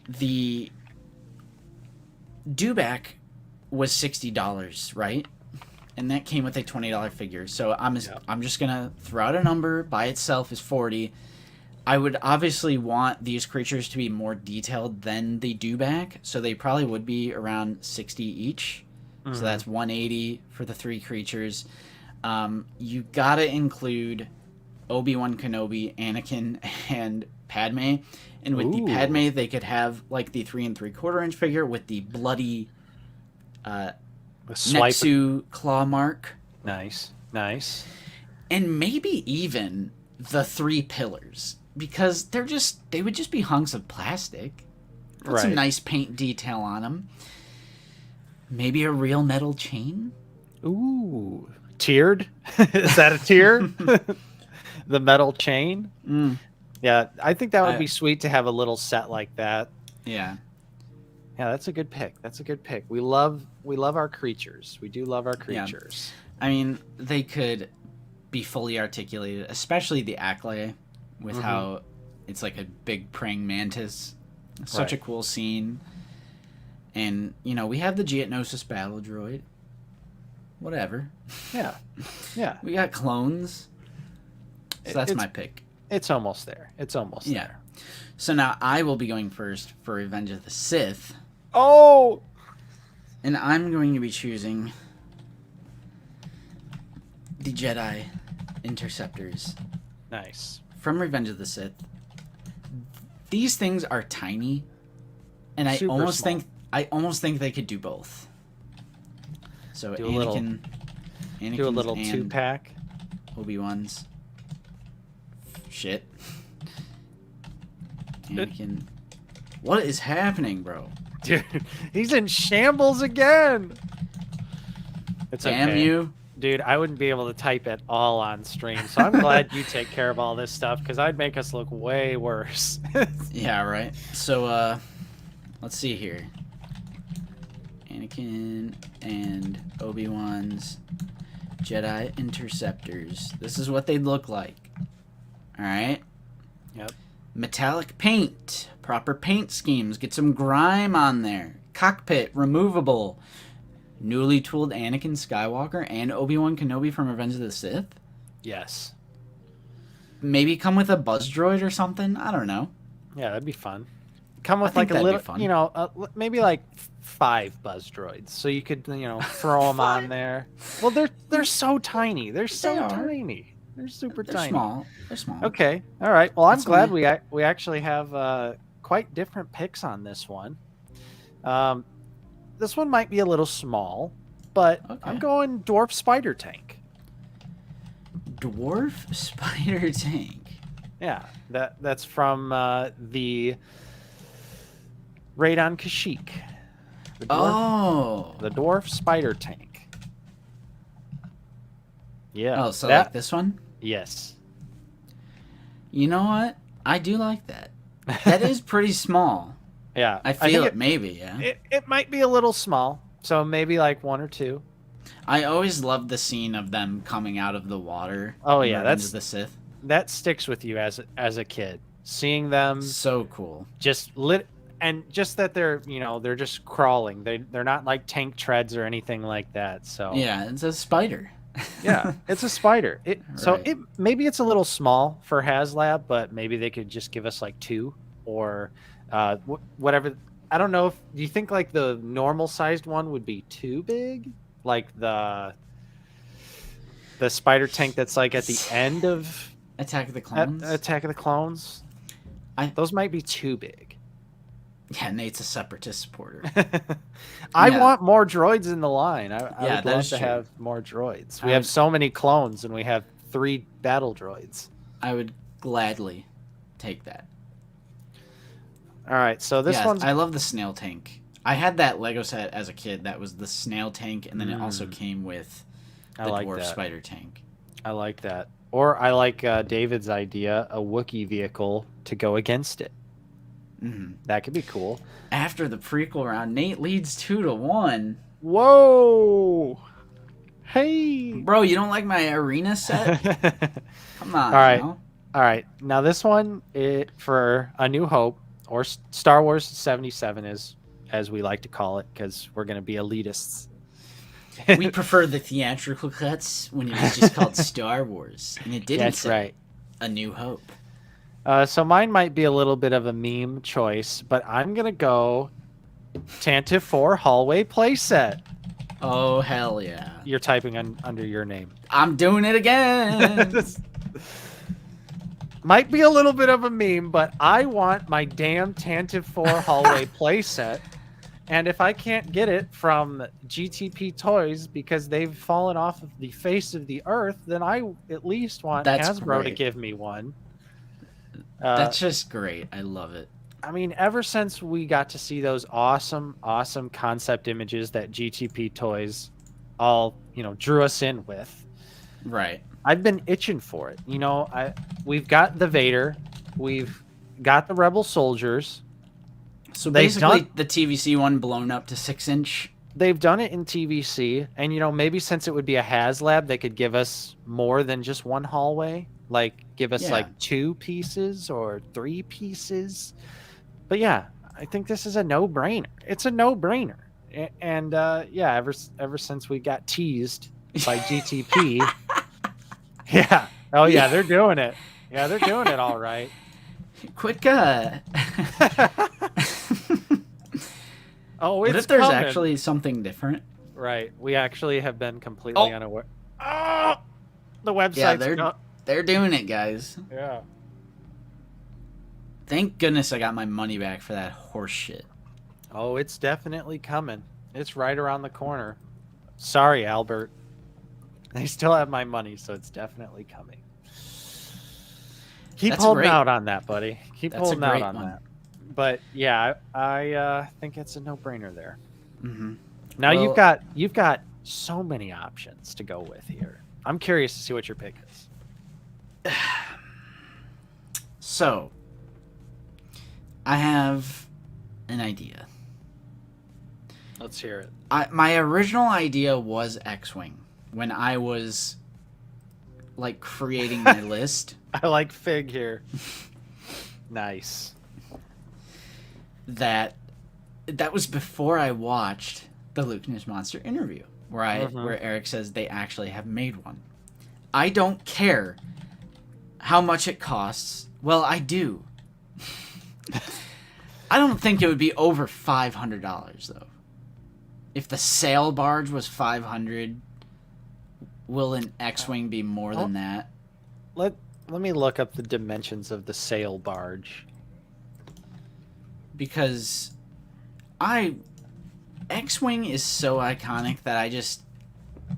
The Dewback was $60, right? And that came with a $20 figure. So I'm just gonna throw out a number by itself is $40. I would obviously want these creatures to be more detailed than the Dewback, so they probably would be around $60 each. So that's $180 for the 3 creatures. You gotta include Obi-Wan Kenobi, Anakin, and Padme. And with the Padme, they could have like the 3 3/4 inch figure with the bloody Nexu claw mark. Nice. And maybe even the 3 pillars, because they would just be hunks of plastic. Put some nice paint detail on them. Maybe a real metal chain. Ooh, tiered? Is that a tier? The metal chain? Yeah, I think that would be sweet to have a little set like that. Yeah. Yeah, that's a good pick. We love our creatures. We do love our creatures. Yeah. I mean, they could be fully articulated, especially the Acklay, with how it's like a big praying mantis. Such a cool scene. And, you know, we have the Geonosis battle droid. Whatever. Yeah. We got clones. So that's my pick. It's almost there. It's almost there. So now I will be going first for Revenge of the Sith. Oh! And I'm going to be choosing the Jedi Interceptors. Nice. From Revenge of the Sith. These things are tiny, and I Super almost small. think they could do both. So Do a little Anakin's and 2-pack. Obi-Wan's. Shit. Anakin. What is happening, bro? Dude, he's in shambles again. It's Damn okay. you. Dude, I wouldn't be able to type at all on stream, so I'm glad you take care of all this stuff, because I'd make us look way worse. Yeah, right. So, let's see here. Anakin and Obi-Wan's Jedi Interceptors. This is what they'd look like. Alright? Yep. Metallic paint. Proper paint schemes. Get some grime on there. Cockpit. Removable. Newly tooled Anakin Skywalker and Obi-Wan Kenobi from Revenge of the Sith. Yes. Maybe come with a buzz droid or something. I don't know. Yeah, that'd be fun. Come with think like a that'd be little, fun. you know, maybe like 5 buzz droids, so you could, you know, throw them on there. Well, they're so tiny. They're so They are. tiny. They're super They're tiny. small. They're small. Okay. All right. Well, I'm That's glad fine. we actually have quite different picks on this one. This one might be a little small, but Okay. I'm going dwarf spider tank. Dwarf spider tank. Yeah, that's from the Raid on Kashyyyk. The dwarf spider tank. Yeah. Oh, so like this one? Yes. You know what? I do like that. That is pretty small. Yeah. I feel it maybe, yeah. It might be a little small, so maybe like 1 or 2. I always loved the scene of them coming out of the water. Oh, in yeah, Revenge that's- of the Sith. That sticks with you as a kid. Seeing them So cool. just lit, and just that they're, you know, they're just crawling. They're not like tank treads or anything like that. So Yeah, it's a spider. yeah, it's a spider. So Right. maybe it's a little small for HasLab, but maybe they could just give us like 2 or whatever. I don't know. Do you think like the normal sized one would be too big, like the spider tank that's like at the end of Attack of the Clones? Attack of the Clones? Those might be too big. Yeah, Nate's a separatist supporter. I Yeah. want more droids in the line. I Yeah, would that love is to true. have more droids. I We have would- so many clones, and we have 3 battle droids. I would gladly take that. All right, so this Yeah, one's I love the snail tank. I had that Lego set as a kid that was the snail tank, and then it also came with I the like dwarf that. spider tank. I like that. Or I like David's idea, a Wookiee vehicle to go against it. Hmm. That could be cool. After the prequel round, Nate leads 2-1. Whoa! Hey! Bro, you don't like my arena set? Come on. All right. now. All right. Now this one, for A New Hope, or Star Wars 77, as we like to call it, because we're going to be elitists. We prefer the theatrical cuts when it was just called Star Wars, and it didn't That's say right. A New Hope. So mine might be a little bit of a meme choice, but I'm going to go Tantive 4 Hallway Playset. Oh, hell yeah. You're typing under your name. I'm doing it again. Might be a little bit of a meme, but I want my damn Tantive 4 Hallway playset. And if I can't get it from GTP Toys because they've fallen off of the face of the earth, then I at least want That's Hasbro to great. give me one. That's just great. I love it. I mean, ever since we got to see those awesome concept images that GTP Toys all, drew us in with, Right. I've been itching for it. We've got the Vader, we've got the Rebel soldiers. So They've basically, done- the TVC one blown up to 6-inch. They've done it in TVC, and maybe since it would be a HasLab, they could give us more than just one hallway. Like give us Yeah. like 2 pieces or 3 pieces. But yeah, I think this is a no-brainer. It's a no-brainer. And yeah, ever since we got teased by GTP, yeah. Oh yeah, they're doing it. Yeah, they're doing it all right. Quick, Oh, what it's if there's coming. actually something different? Right. We actually have been completely unaware. Oh, the website's Yeah, they're doing it, guys. Yeah. Thank goodness I got my money back for that horse shit. Oh, it's definitely coming. It's right around the corner. Sorry, Albert. I still have my money, so it's definitely coming. Keep holding out on that, buddy. Keep holding out on that. But yeah, I think it's a no-brainer there. Mm-hmm. Now you've got so many options to go with here. I'm curious to see what your pick is. So, I have an idea. Let's hear it. My original idea was X-Wing when I was like creating my list. I like Fig here. Nice. That was before I watched the Luke News Monster interview where Eric says they actually have made one. I don't care how much it costs. Well, I do. I don't think it would be over $500 though. If the sail barge was $500, will an X-Wing be more than that? Let me look up the dimensions of the sail barge. Because X-Wing is so iconic that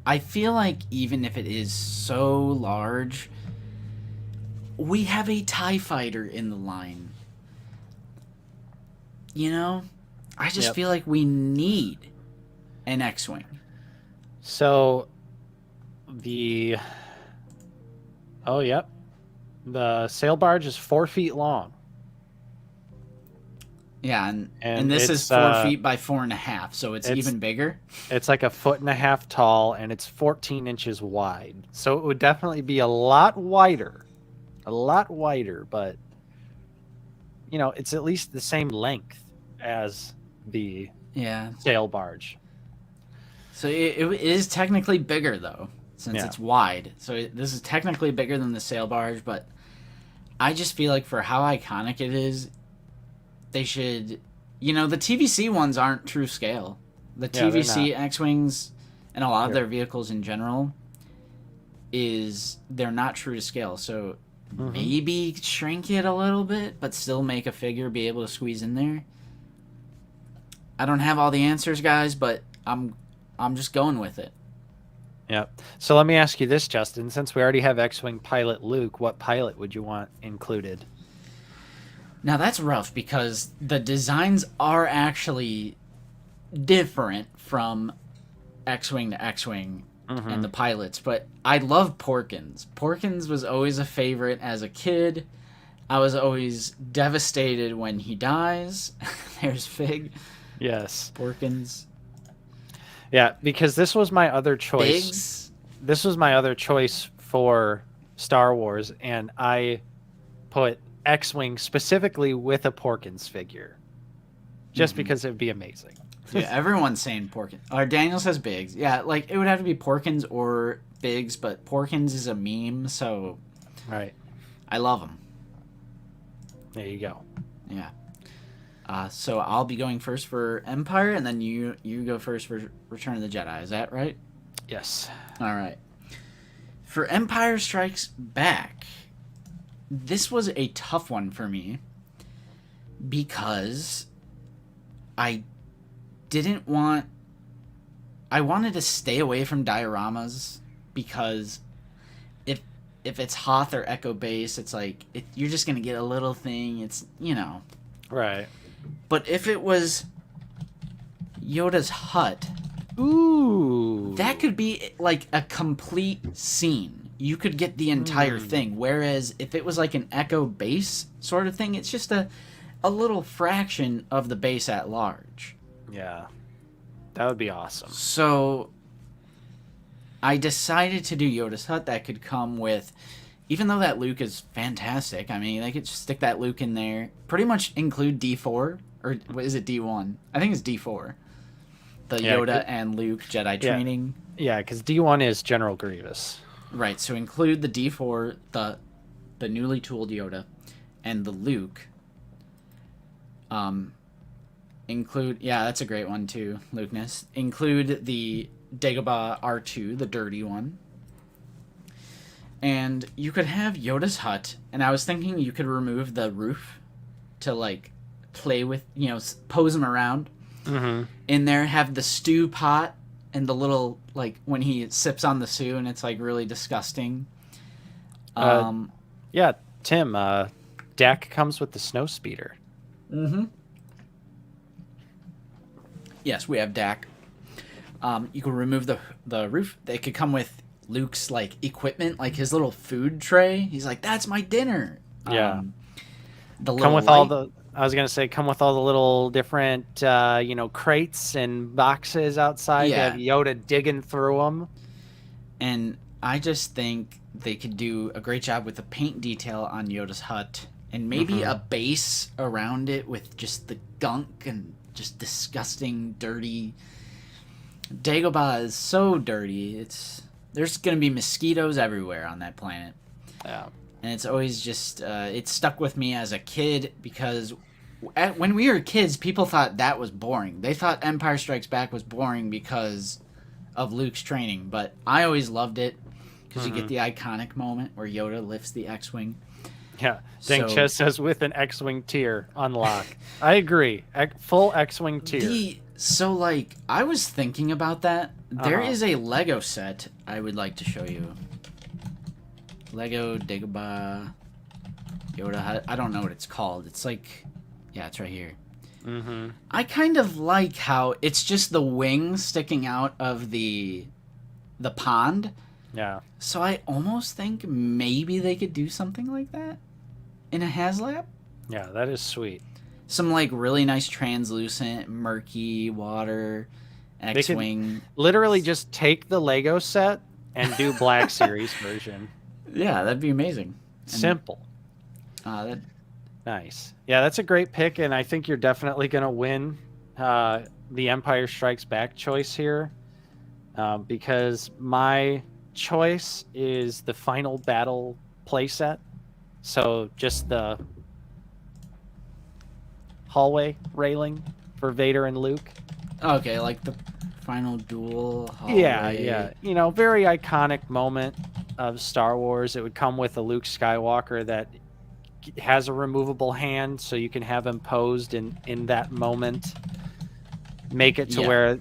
I feel like even if it is so large, we have a TIE fighter in the line. You know? I just feel like we need an X-Wing. So, the sail barge is 4 feet long. Yeah, and this is 4 feet by 4.5, so it's even bigger. It's like 1.5 feet tall, and it's 14 inches wide. So it would definitely be a lot wider, but you know, it's at least the same length as the sail barge. So it is technically bigger though, since it's wide. So this is technically bigger than the sail barge, but I just feel like for how iconic it is, they should, you know, the TVC ones aren't true scale. The TVC X-Wings and a lot of their vehicles in general they're not true to scale. So maybe shrink it a little bit, but still make a figure be able to squeeze in there. I don't have all the answers, guys, but I'm just going with it. Yep. So let me ask you this, Justin. Since we already have X-Wing pilot Luke, what pilot would you want included? Now that's rough because the designs are actually different from X-Wing to X-Wing and the pilots, but I love Porkins. Porkins was always a favorite as a kid. I was always devastated when he dies. There's Fig. Yes. Porkins. Yeah, because this was my other choice. Biggs. This was my other choice for Star Wars, and I put X-Wing specifically with a Porkins figure, just because it would be amazing. Yeah, everyone's saying Porkins. Or Daniel says Biggs. Yeah, like it would have to be Porkins or Biggs, but Porkins is a meme, so right. I love him. There you go. Yeah. So I'll be going first for Empire, and then you go first for Return of the Jedi. Is that right? Yes. All right. For Empire Strikes Back, this was a tough one for me because I wanted to stay away from dioramas because if it's Hoth or Echo Base, it's like you're just gonna get a little thing. It's, you know, right. But if it was Yoda's hut, ooh, that could be like a complete scene. You could get the entire thing. Whereas if it was like an Echo Base sort of thing, it's just a little fraction of the base at large. Yeah, that would be awesome. So I decided to do Yoda's hut. That could come with, even though that Luke is fantastic, I mean, they could just stick that Luke in there. Pretty much include D4, or what is it, D1? I think it's D4. The Yoda and Luke Jedi training. Yeah, because D1 is General Grievous. Right, so include the D4, the the newly tooled Yoda, and the Luke. Include, yeah, that's a great one too, Lukeness. Include the Dagobah R2, the dirty one. And you could have Yoda's hut, and I was thinking you could remove the roof to, like, play with, you know, pose him around. Mm-hmm. In there, have the stew pot and the little, like, when he sips on the stew and it's, like, really disgusting. Yeah, Tim, Dak comes with the snow speeder. Mm-hmm. Yes, we have Dak. You can remove the roof. They could come with Luke's, like, equipment, like his little food tray. He's like, that's my dinner. Yeah. The come with light. all the. I was gonna say, come with all the little different, crates and boxes outside. Yeah. You have Yoda digging through them. And I just think they could do a great job with the paint detail on Yoda's hut, and maybe a base around it with just the gunk and just disgusting, dirty. Dagobah is so dirty. There's gonna be mosquitoes everywhere on that planet. Yeah. And it's always just it stuck with me as a kid because when we were kids, people thought that was boring. They thought Empire Strikes Back was boring because of Luke's training, but I always loved it because you get the iconic moment where Yoda lifts the X-wing. Yeah, Dang Chess says with an X-wing tier unlock. I agree, full X-wing tier. So, like, I was thinking about that. There is a Lego set I would like to show you. Lego Dagobah Yoda hut. I don't know what it's called. It's like, yeah, it's right here. Mm-hmm. I kind of like how it's just the wings sticking out of the pond. Yeah. So I almost think maybe they could do something like that in a HASLAB. Yeah, that is sweet. Some, like, really nice translucent, murky water X-wing. Literally just take the Lego set and do Black Series version. Yeah, that'd be amazing. Simple. Nice. Yeah, that's a great pick, and I think you're definitely going to win the Empire Strikes Back choice here because my choice is the Final Battle playset. So just the hallway railing for Vader and Luke. Okay, like the final duel hallway. Yeah. Very iconic moment of Star Wars. It would come with a Luke Skywalker that has a removable hand, so you can have him posed in that moment. Make it to where,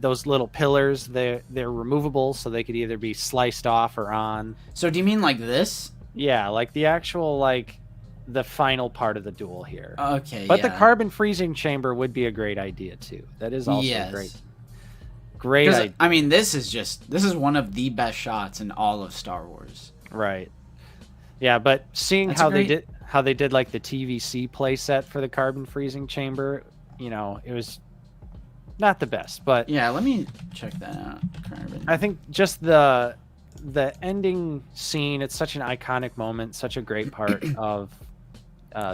those little pillars, they're removable, so they could either be sliced off or on. So do you mean like this? Yeah, like the actual, like, the final part of the duel here. Okay, but the carbon freezing chamber would be a great idea too. That is also great idea. I mean, this is one of the best shots in all of Star Wars. Right. Yeah, but seeing how they did like the TVC playset for the carbon freezing chamber, it was not the best. But yeah, let me check that out. Carbon. I think just the ending scene, it's such an iconic moment, such a great part of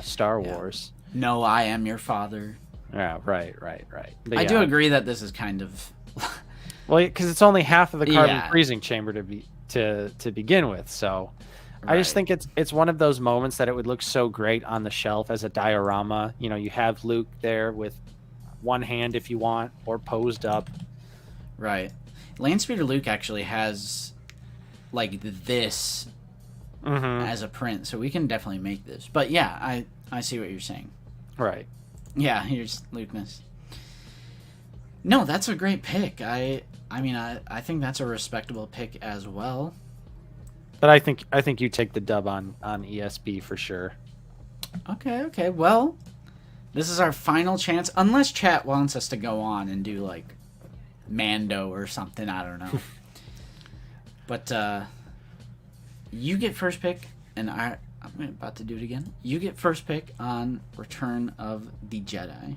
Star Wars. No, I am your father. Yeah, right. But I do agree that this is kind of well, because it's only half of the carbon freezing chamber to begin with. So I just think it's one of those moments that it would look so great on the shelf as a diorama. You have Luke there with one hand if you want, or posed up. Right. Landspeeder Luke actually has like this as a print, so we can definitely make this. But yeah, I see what you're saying. Right. Yeah, here's Lukeness. No, that's a great pick. I think that's a respectable pick as well. But I think you take the dub on ESB for sure. Okay. Well, this is our final chance, unless chat wants us to go on and do like Mando or something. I don't know. But you get first pick, and I'm about to do it again. You get first pick on Return of the Jedi.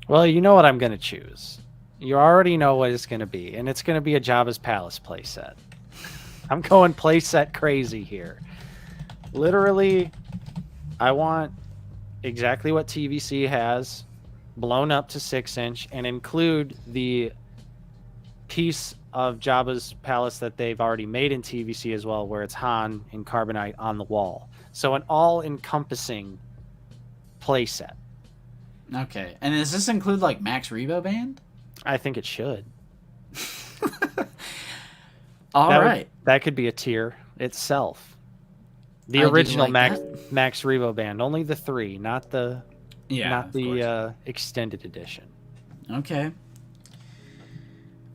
Well, you know what I'm going to choose. You already know what it's going to be, and it's going to be a Jabba's Palace playset. I'm going playset crazy here. Literally, I want exactly what TVC has, blown up to 6-inch, and include the piece of Jabba's Palace that they've already made in TVC as well, where it's Han in carbonite on the wall. So an all-encompassing playset. Okay. And does this include like Max Rebo Band? I think it should. All right. That could be a tier itself. The I do original like Max Rebo Band, only the 3, not the of course. extended edition. Okay.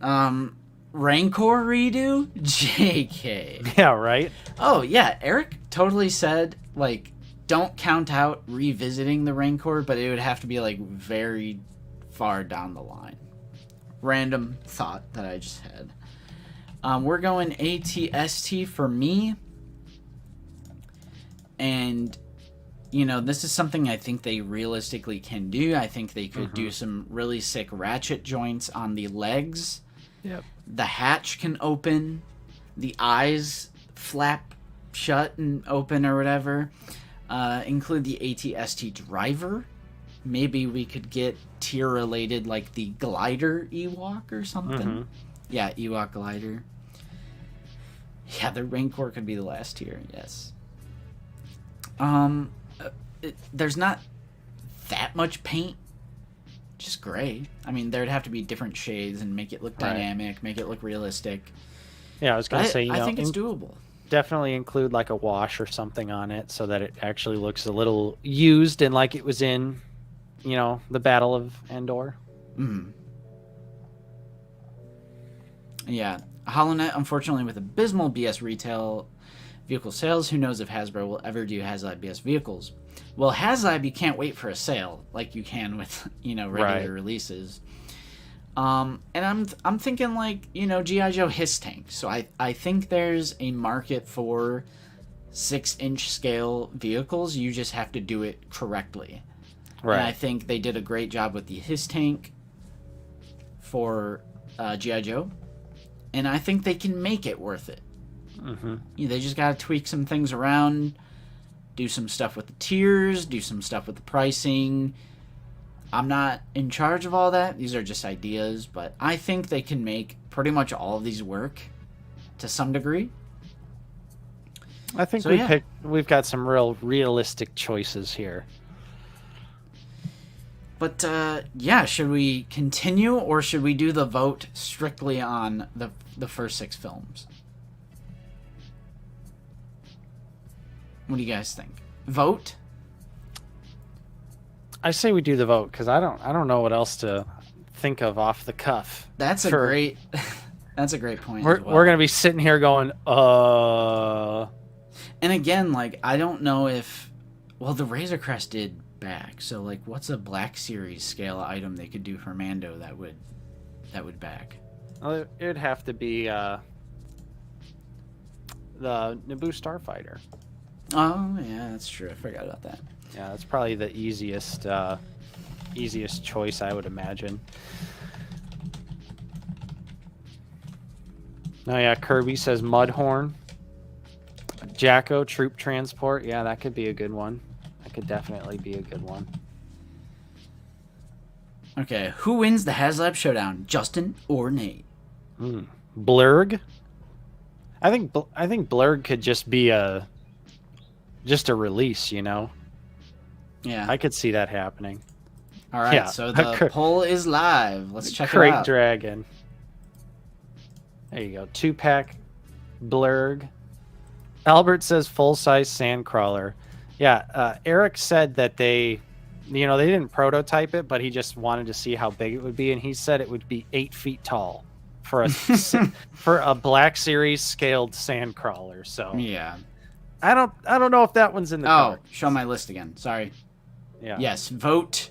Rancor redo? JK. Yeah, right? Oh, yeah. Eric totally said, like, don't count out revisiting the Rancor, but it would have to be, like, very far down the line. Random thought that I just had. We're going ATST for me. And, you know, this is something I think they realistically can do. I think they could do some really sick ratchet joints on the legs. Yep. The hatch can open. The eyes flap shut and open or whatever. Include the ATST driver. Maybe we could get tier related like the glider Ewok or something. Yeah, Ewok glider. Yeah, the Rancor could be the last tier, yes. There's not that much paint. Just gray. I mean, there'd have to be different shades and make it look dynamic, make it look realistic. Yeah, I was going to say, I think it's doable. Definitely include like a wash or something on it so that it actually looks a little used and like it was in, you know, the Battle of Endor. Yeah. HoloNet, unfortunately, with abysmal BS retail vehicle sales, who knows if Hasbro will ever do HasLab BS vehicles. Well, HasLab, you can't wait for a sale like you can with, you know, regular releases. And I'm thinking like, you know, G.I. Joe Hiss Tank. So I think there's a market for 6-inch scale vehicles. You just have to do it correctly. Right. And I think they did a great job with the Hiss Tank for G.I. Joe. And I think they can make it worth it. They just got to tweak some things around, do some stuff with the tiers, do some stuff with the pricing. I'm not in charge of all that. These are just ideas, but I think they can make pretty much all of these work to some degree. I think we've got some realistic choices here. But yeah, should we continue or should we do the vote strictly on the first 6 films? What do you guys think? Vote? I say we do the vote because I don't know what else to think of off the cuff. That's a great point. We're gonna be sitting here going, And again, like I don't know if, well, the Razor Crest did back. So like, what's a Black Series scale item they could do for Mando that would back? Well, it'd have to be the Naboo Starfighter. Oh yeah, that's true. I forgot about that. Yeah, that's probably the easiest choice, I would imagine. Oh yeah, Kirby says Mudhorn. Jacko Troop Transport. Yeah, that could be a good one. That could definitely be a good one. Okay, who wins the HasLab Showdown, Justin or Nate? Blurg. I think Blurg could just be a release, you know. Yeah, I could see that happening. All right, so the poll is live. Let's check it out. Crate Dragon. There you go. 2-pack Blurg. Albert says full-size Sandcrawler. Yeah, Eric said that they didn't prototype it, but he just wanted to see how big it would be, and he said it would be 8 feet tall for a Black Series scaled Sandcrawler. So yeah, I don't know if that one's in the cards. Show my list again. Sorry. Yeah. Yes, vote.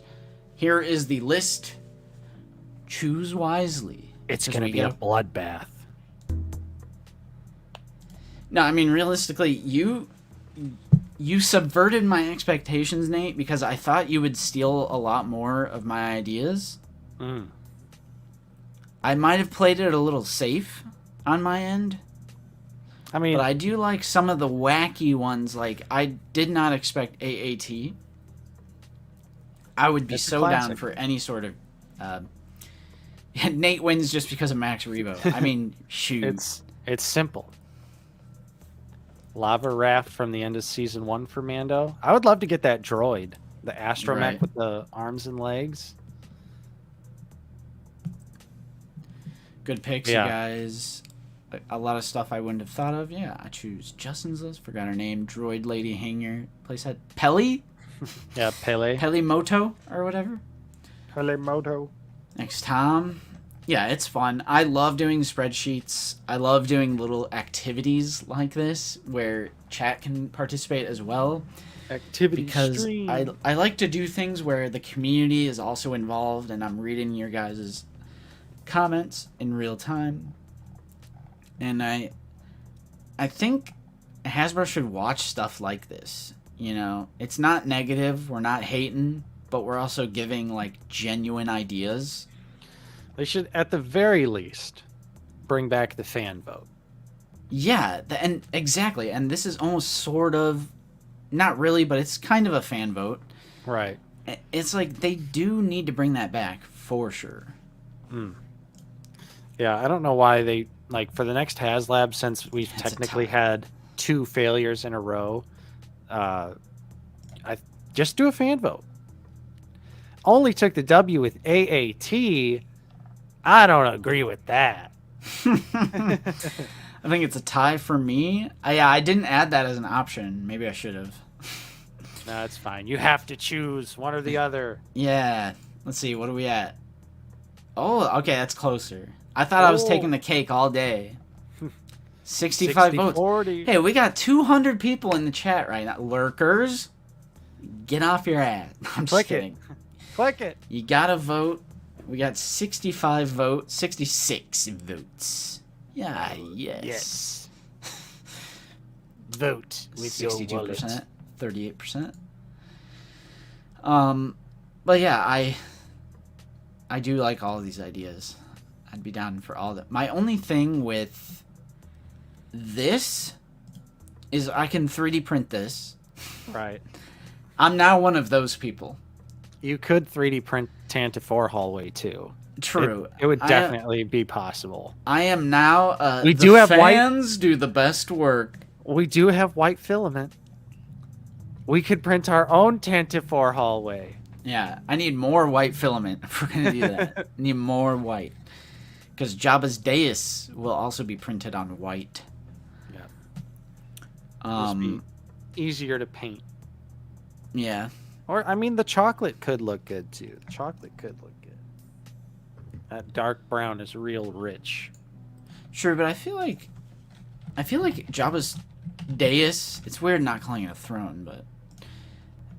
Here is the list. Choose wisely. It's going to be a bloodbath. No, I mean, realistically, you subverted my expectations, Nate, because I thought you would steal a lot more of my ideas. I might have played it a little safe on my end. I mean, but I do like some of the wacky ones. Like, I did not expect AAT. I would be so down for any sort of... Nate wins just because of Max Rebo. I mean, shoot. It's simple. Lava raft from the end of season 1 for Mando. I would love to get that droid, the astromech Right. with the arms and legs. Good picks, Yeah. you guys. A lot of stuff I wouldn't have thought of. Yeah, I choose Justin's list. Forgot her name. Droid Lady Hanger. Playset. Peli? Yeah, Pele. Peli Moto or whatever. Telemoto. Next Tom. Yeah, it's fun. I love doing spreadsheets. I love doing little activities like this where chat can participate as well. Activity Because stream. I like to do things where the community is also involved and I'm reading your guys' comments in real time. And I think Hasbro should watch stuff like this. You know, it's not negative. We're not hating, but we're also giving like genuine ideas. They should, at the very least, bring back the fan vote. Yeah, and exactly. And this is almost sort of, not really, but it's kind of a fan vote. Right. It's like they do need to bring that back for sure. Yeah, I don't know why they, like, for the next HasLab, since we've It's a technically tie. had 2 failures in a row, I just do a fan vote. Only took the W with AAT. I don't agree with that. I think it's a tie for me. I didn't add that as an option. Maybe I should have. No, it's fine. You have to choose one or the other. Yeah. Let's see. What are we at? Oh, okay. That's closer. I thought I was Oh. taking the cake all day. 65 votes. 40. Hey, we got 200 people in the chat right now. Lurkers, get off your ass. I'm just Click it. kidding. Click it. You gotta vote. We got 65 votes. 66 votes. Yeah, yes. Yes. Vote with your wallet. 62%, 38%. But yeah, I do like all of these ideas. I'd be down for all of them. My only thing with this is I can 3D print this. Right. I'm now one of those people. You could 3D print Tanta 4 hallway too. True. It would I- definitely be possible. I am now. We the do have white- fans do the best work. We do have white filament. We could print our own Tanta 4 hallway. Yeah, I need more white filament if we're gonna do that. Need more white, because Jabba's dais will also be printed on white. Yeah. Um. Easier to paint. Yeah. Or, I mean, the chocolate could look good too. The chocolate could look good. That dark brown is real rich. Sure, but I feel like Jabba's dais. It's weird not calling it a throne, but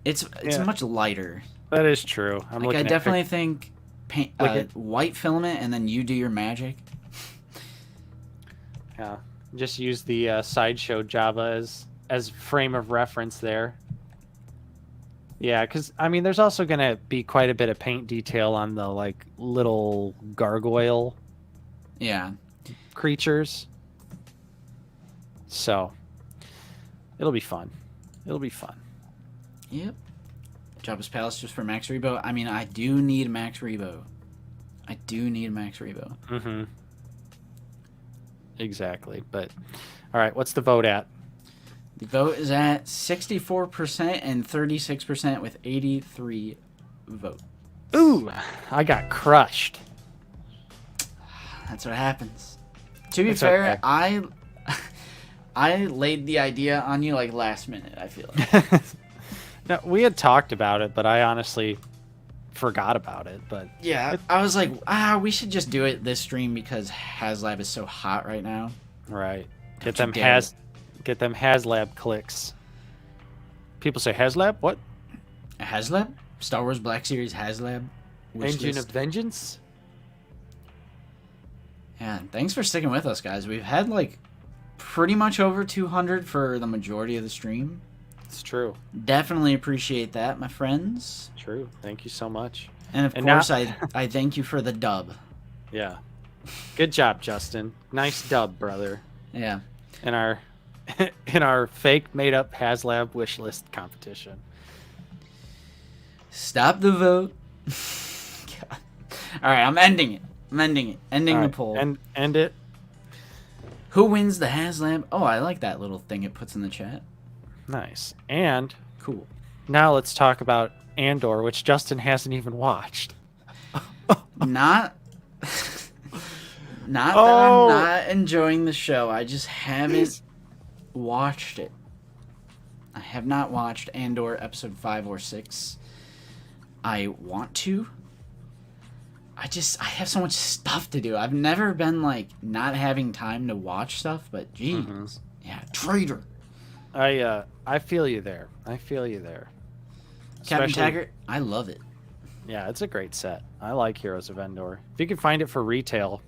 it's Yeah. much lighter. That is true. I'm Like looking I at definitely think paint Look at- white filament, and then you do your magic. Yeah. Just use the sideshow Java as frame of reference there. Yeah, because I mean, there's also gonna be quite a bit of paint detail on the like little gargoyle Yeah. creatures. So it'll be fun. It'll be fun. Yep. Jabba's Palace just for Max Rebo. I mean, I do need Max Rebo. Mm-hmm. Exactly. But all right, what's the vote at? The vote is at 64% and 36% with 83 votes. Ooh, I got crushed. That's what happens. To be It's fair, okay. I laid the idea on you like last minute, I feel like. No, we had talked about it, but I honestly forgot about it. But Yeah, I was like, we should just do it this stream because HasLab is so hot right now. right, get Don't you them dare. get them HasLab clicks. People say HasLab? What? HasLab? Star Wars Black Series HasLab? Engine Wishlist. of Vengeance? Yeah, thanks for sticking with us, guys. We've had like pretty much over 200 for the majority of the stream. It's true. Definitely appreciate that, my friends. True. Thank you so much. And of And course, now- I thank you for the dub. Yeah. Good job, Justin. Nice dub, brother. Yeah. In our in our fake made up HasLab wish list competition. Stop the vote. God. All right, I'm ending it. Ending All the right, poll. End it. Who wins the HASLAB? Oh, I like that little thing it puts in the chat. Nice. And Cool. now let's talk about Andor, which Justin hasn't even watched. Not that Oh. I'm not enjoying the show. I just haven't watched it. I have not watched Andor episode 5 or 6. I want to. I have so much stuff to do. I've never been like not having time to watch stuff, but geez. Yeah, traitor. I feel you there. Captain Especially- Taggart, I love it. Yeah, it's a great set. I like Heroes of Endor. If you can find it for retail,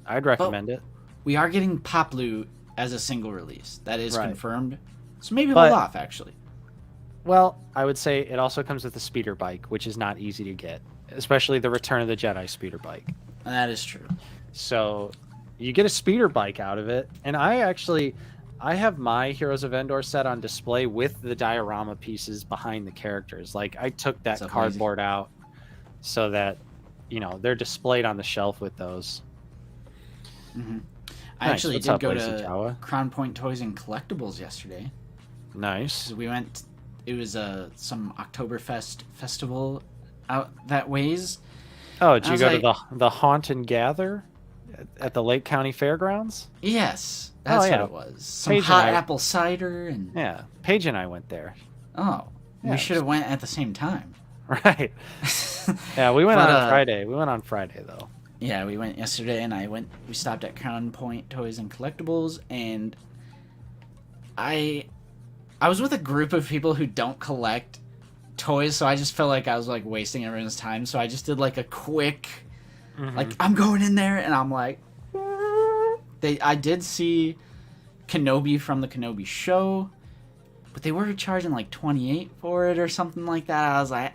I'd recommend it. We are getting Poplu as a single release. That is Right. confirmed. So maybe But- hold off, actually. Well, I would say it also comes with a speeder bike, which is not easy to get, especially the Return of the Jedi speeder bike. That is true. So you get a speeder bike out of it, and I have my Heroes of Endor set on display with the diorama pieces behind the characters. Like I took that That's cardboard out so that they're displayed on the shelf with those. I Nice. actually What's did up, go Lacey to Tawa? Crown Point Toys and Collectibles yesterday. Nice. 'Cause we went. It was some Oktoberfest festival out that ways. Oh, did I you was go like- to the Haunt and Gather at the Lake County Fairgrounds? Yes, that's yeah. what it was. Some Paige hot and I- apple cider and Yeah, Paige and I went there. oh, Yeah, we should have went at the same time. Right. Yeah, we went But, on Friday. We went on Friday though. Yeah, we went yesterday, and we stopped at Crown Point Toys and Collectibles, and I was with a group of people who don't collect toys, so I just felt like I was like wasting everyone's time. So I just did like a quick, like I'm going in there, and I'm like, I did see Kenobi from the Kenobi show, but they were charging like $28 for it or something like that. I was like,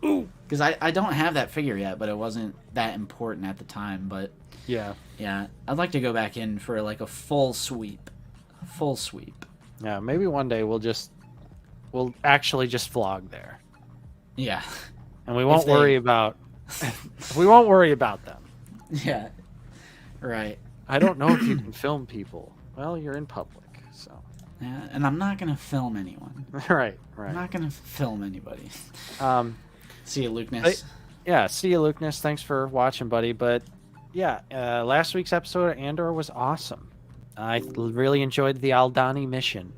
because I don't have that figure yet, but it wasn't that important at the time. But Yeah. yeah, I'd like to go back in for like a full sweep. Yeah, maybe one day we'll actually just vlog there. Yeah. And we won't they- worry about we won't worry about them. Yeah. Right. I don't know if you can film people. Well, you're in public, so. Yeah, and I'm not gonna film anyone. Right. I'm not gonna film anybody. See you, Luke I- Ness. Yeah, see you, Lukeness. Thanks for watching, buddy. But yeah, last week's episode of Andor was awesome. I really enjoyed the Aldani mission.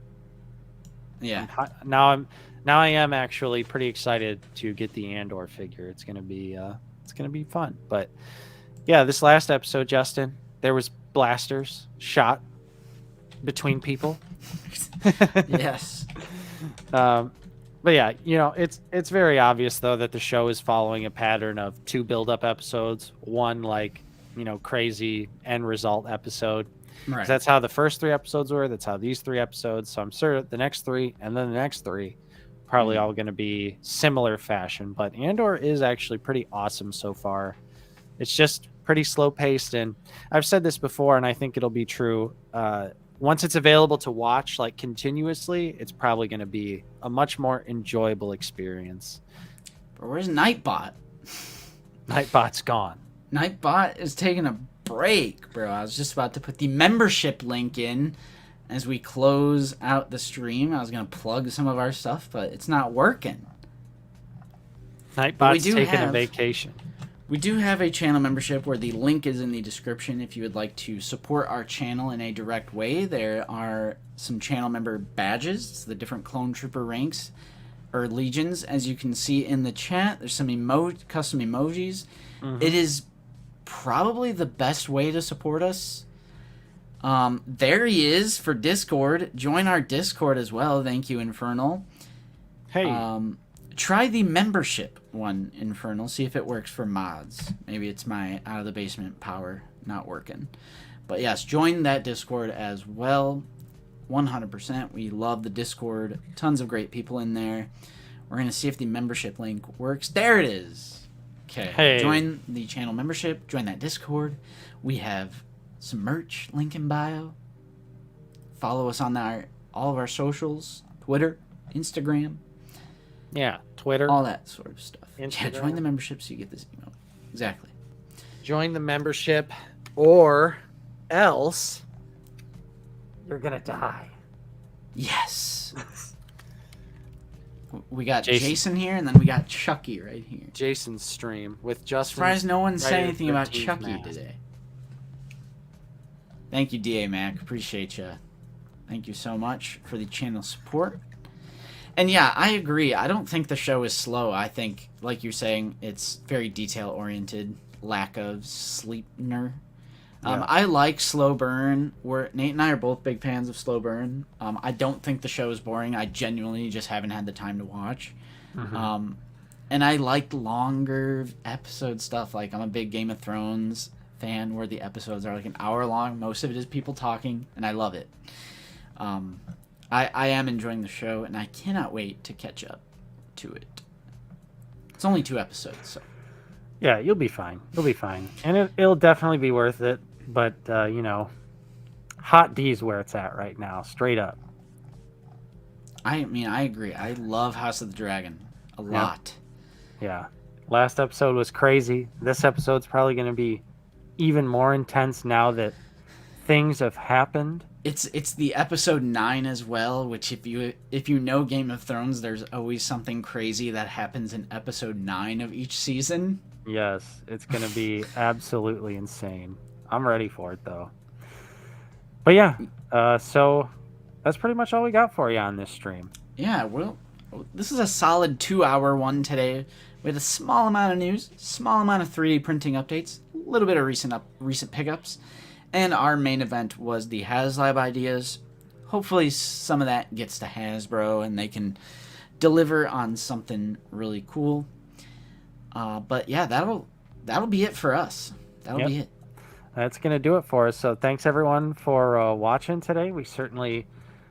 Yeah. Now I am actually pretty excited to get the Andor figure. It's gonna be fun. But yeah, this last episode, Justin, there was blasters shot between people. Yes. But yeah, it's very obvious though that the show is following a pattern of 2 build-up episodes, one crazy end result episode. 'Cause Right. that's how the first 3 episodes were. That's how these 3 episodes. So I'm sure the next 3 and then the next 3 probably all going to be similar fashion. But Andor is actually pretty awesome so far. It's just pretty slow paced, and I've said this before, and I think it'll be true. Once it's available to watch like continuously, it's probably going to be a much more enjoyable experience. But where's Nightbot? Nightbot's gone. Nightbot is taking a break, bro. I was just about to put the membership link in as we close out the stream. I was gonna plug some of our stuff, but it's not working. Nightbot's do taking a have- vacation. We do have a channel membership where the link is in the description if you would like to support our channel in a direct way. There are some channel member badges, the different clone trooper ranks or legions, as you can see in the chat. There's some custom emojis. It is probably the best way to support us. There he is for Discord. Join our Discord as well. Thank you, Infernal. Hey, Try the membership one, Infernal. See if it works for mods. Maybe it's my out of the basement power not working. But yes, join that Discord as well. 100%. We love the Discord. Tons of great people in there. We're going to see if the membership link works. There it is. Okay. Hey. Join the channel membership. Join that Discord. We have some merch. Link in bio. Follow us on all of our socials. Twitter, Instagram. yeah, Twitter. All that sort of stuff. Yeah, Instagram. join the membership so you get this email. Exactly. Join the membership, or else You're gonna die. Yes. We got Jason. Jason here, and then we got Chucky right here. Jason's stream with Justin. Surprised no one said Friday the anything about 13th Chucky mask. today. Thank you, DA Mac. Appreciate you. Thank you so much for the channel support. And yeah, I agree. I don't think the show is slow. I think, like you're saying, it's very detail-oriented. Lack of sleepner. Yeah. I like slow burn. Nate and I are both big fans of slow burn. I don't think the show is boring. I genuinely just haven't had the time to watch. Mhm. And I like longer episode stuff. Like, I'm a big Game of Thrones fan where the episodes are like an hour long. Most of it is people talking, and I love it. I am enjoying the show, and I cannot wait to catch up to it. It's only 2 episodes, so. Yeah, you'll be fine. You'll be fine, and it'll definitely be worth it. But you know, Hot D's where it's at right now, straight up. I mean, I agree. I love House of the Dragon a lot. Yeah, last episode was crazy. This episode's probably going to be even more intense now that things have happened. It's the episode 9 as well, which if you know Game of Thrones, there's always something crazy that happens in episode 9 of each season. Yes, it's going to be absolutely insane. I'm ready for it, though. But yeah, so that's pretty much all we got for you on this stream. Yeah, well, this is a solid 2-hour one today with a small amount of news, small amount of 3D printing updates, a little bit of recent pickups, and our main event was the HASLAB ideas. Hopefully some of that gets to Hasbro and they can deliver on something really cool. But yeah, that'll be it for us. That'll be it. That's going to do it for us. So thanks, everyone, for watching today. We certainly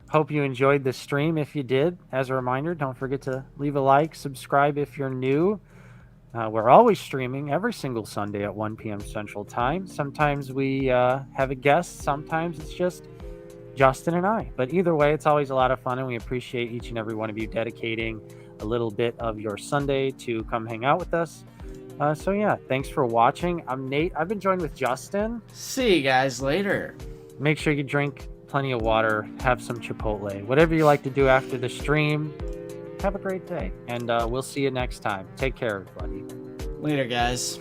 hope you enjoyed the stream. If you did, as a reminder, don't forget to leave a like, subscribe if you're new. We're always streaming every single Sunday at 1 p.m. Central Time. Sometimes we have a guest. Sometimes it's just Justin and I. But either way, it's always a lot of fun, and we appreciate each and every one of you dedicating a little bit of your Sunday to come hang out with us. So yeah, thanks for watching. I'm Nate. I've been joined with Justin. See you guys later. Make sure you drink plenty of water, have some Chipotle, whatever you like to do after the stream. Have a great day, and we'll see you next time. Take care, everybody. Later, guys.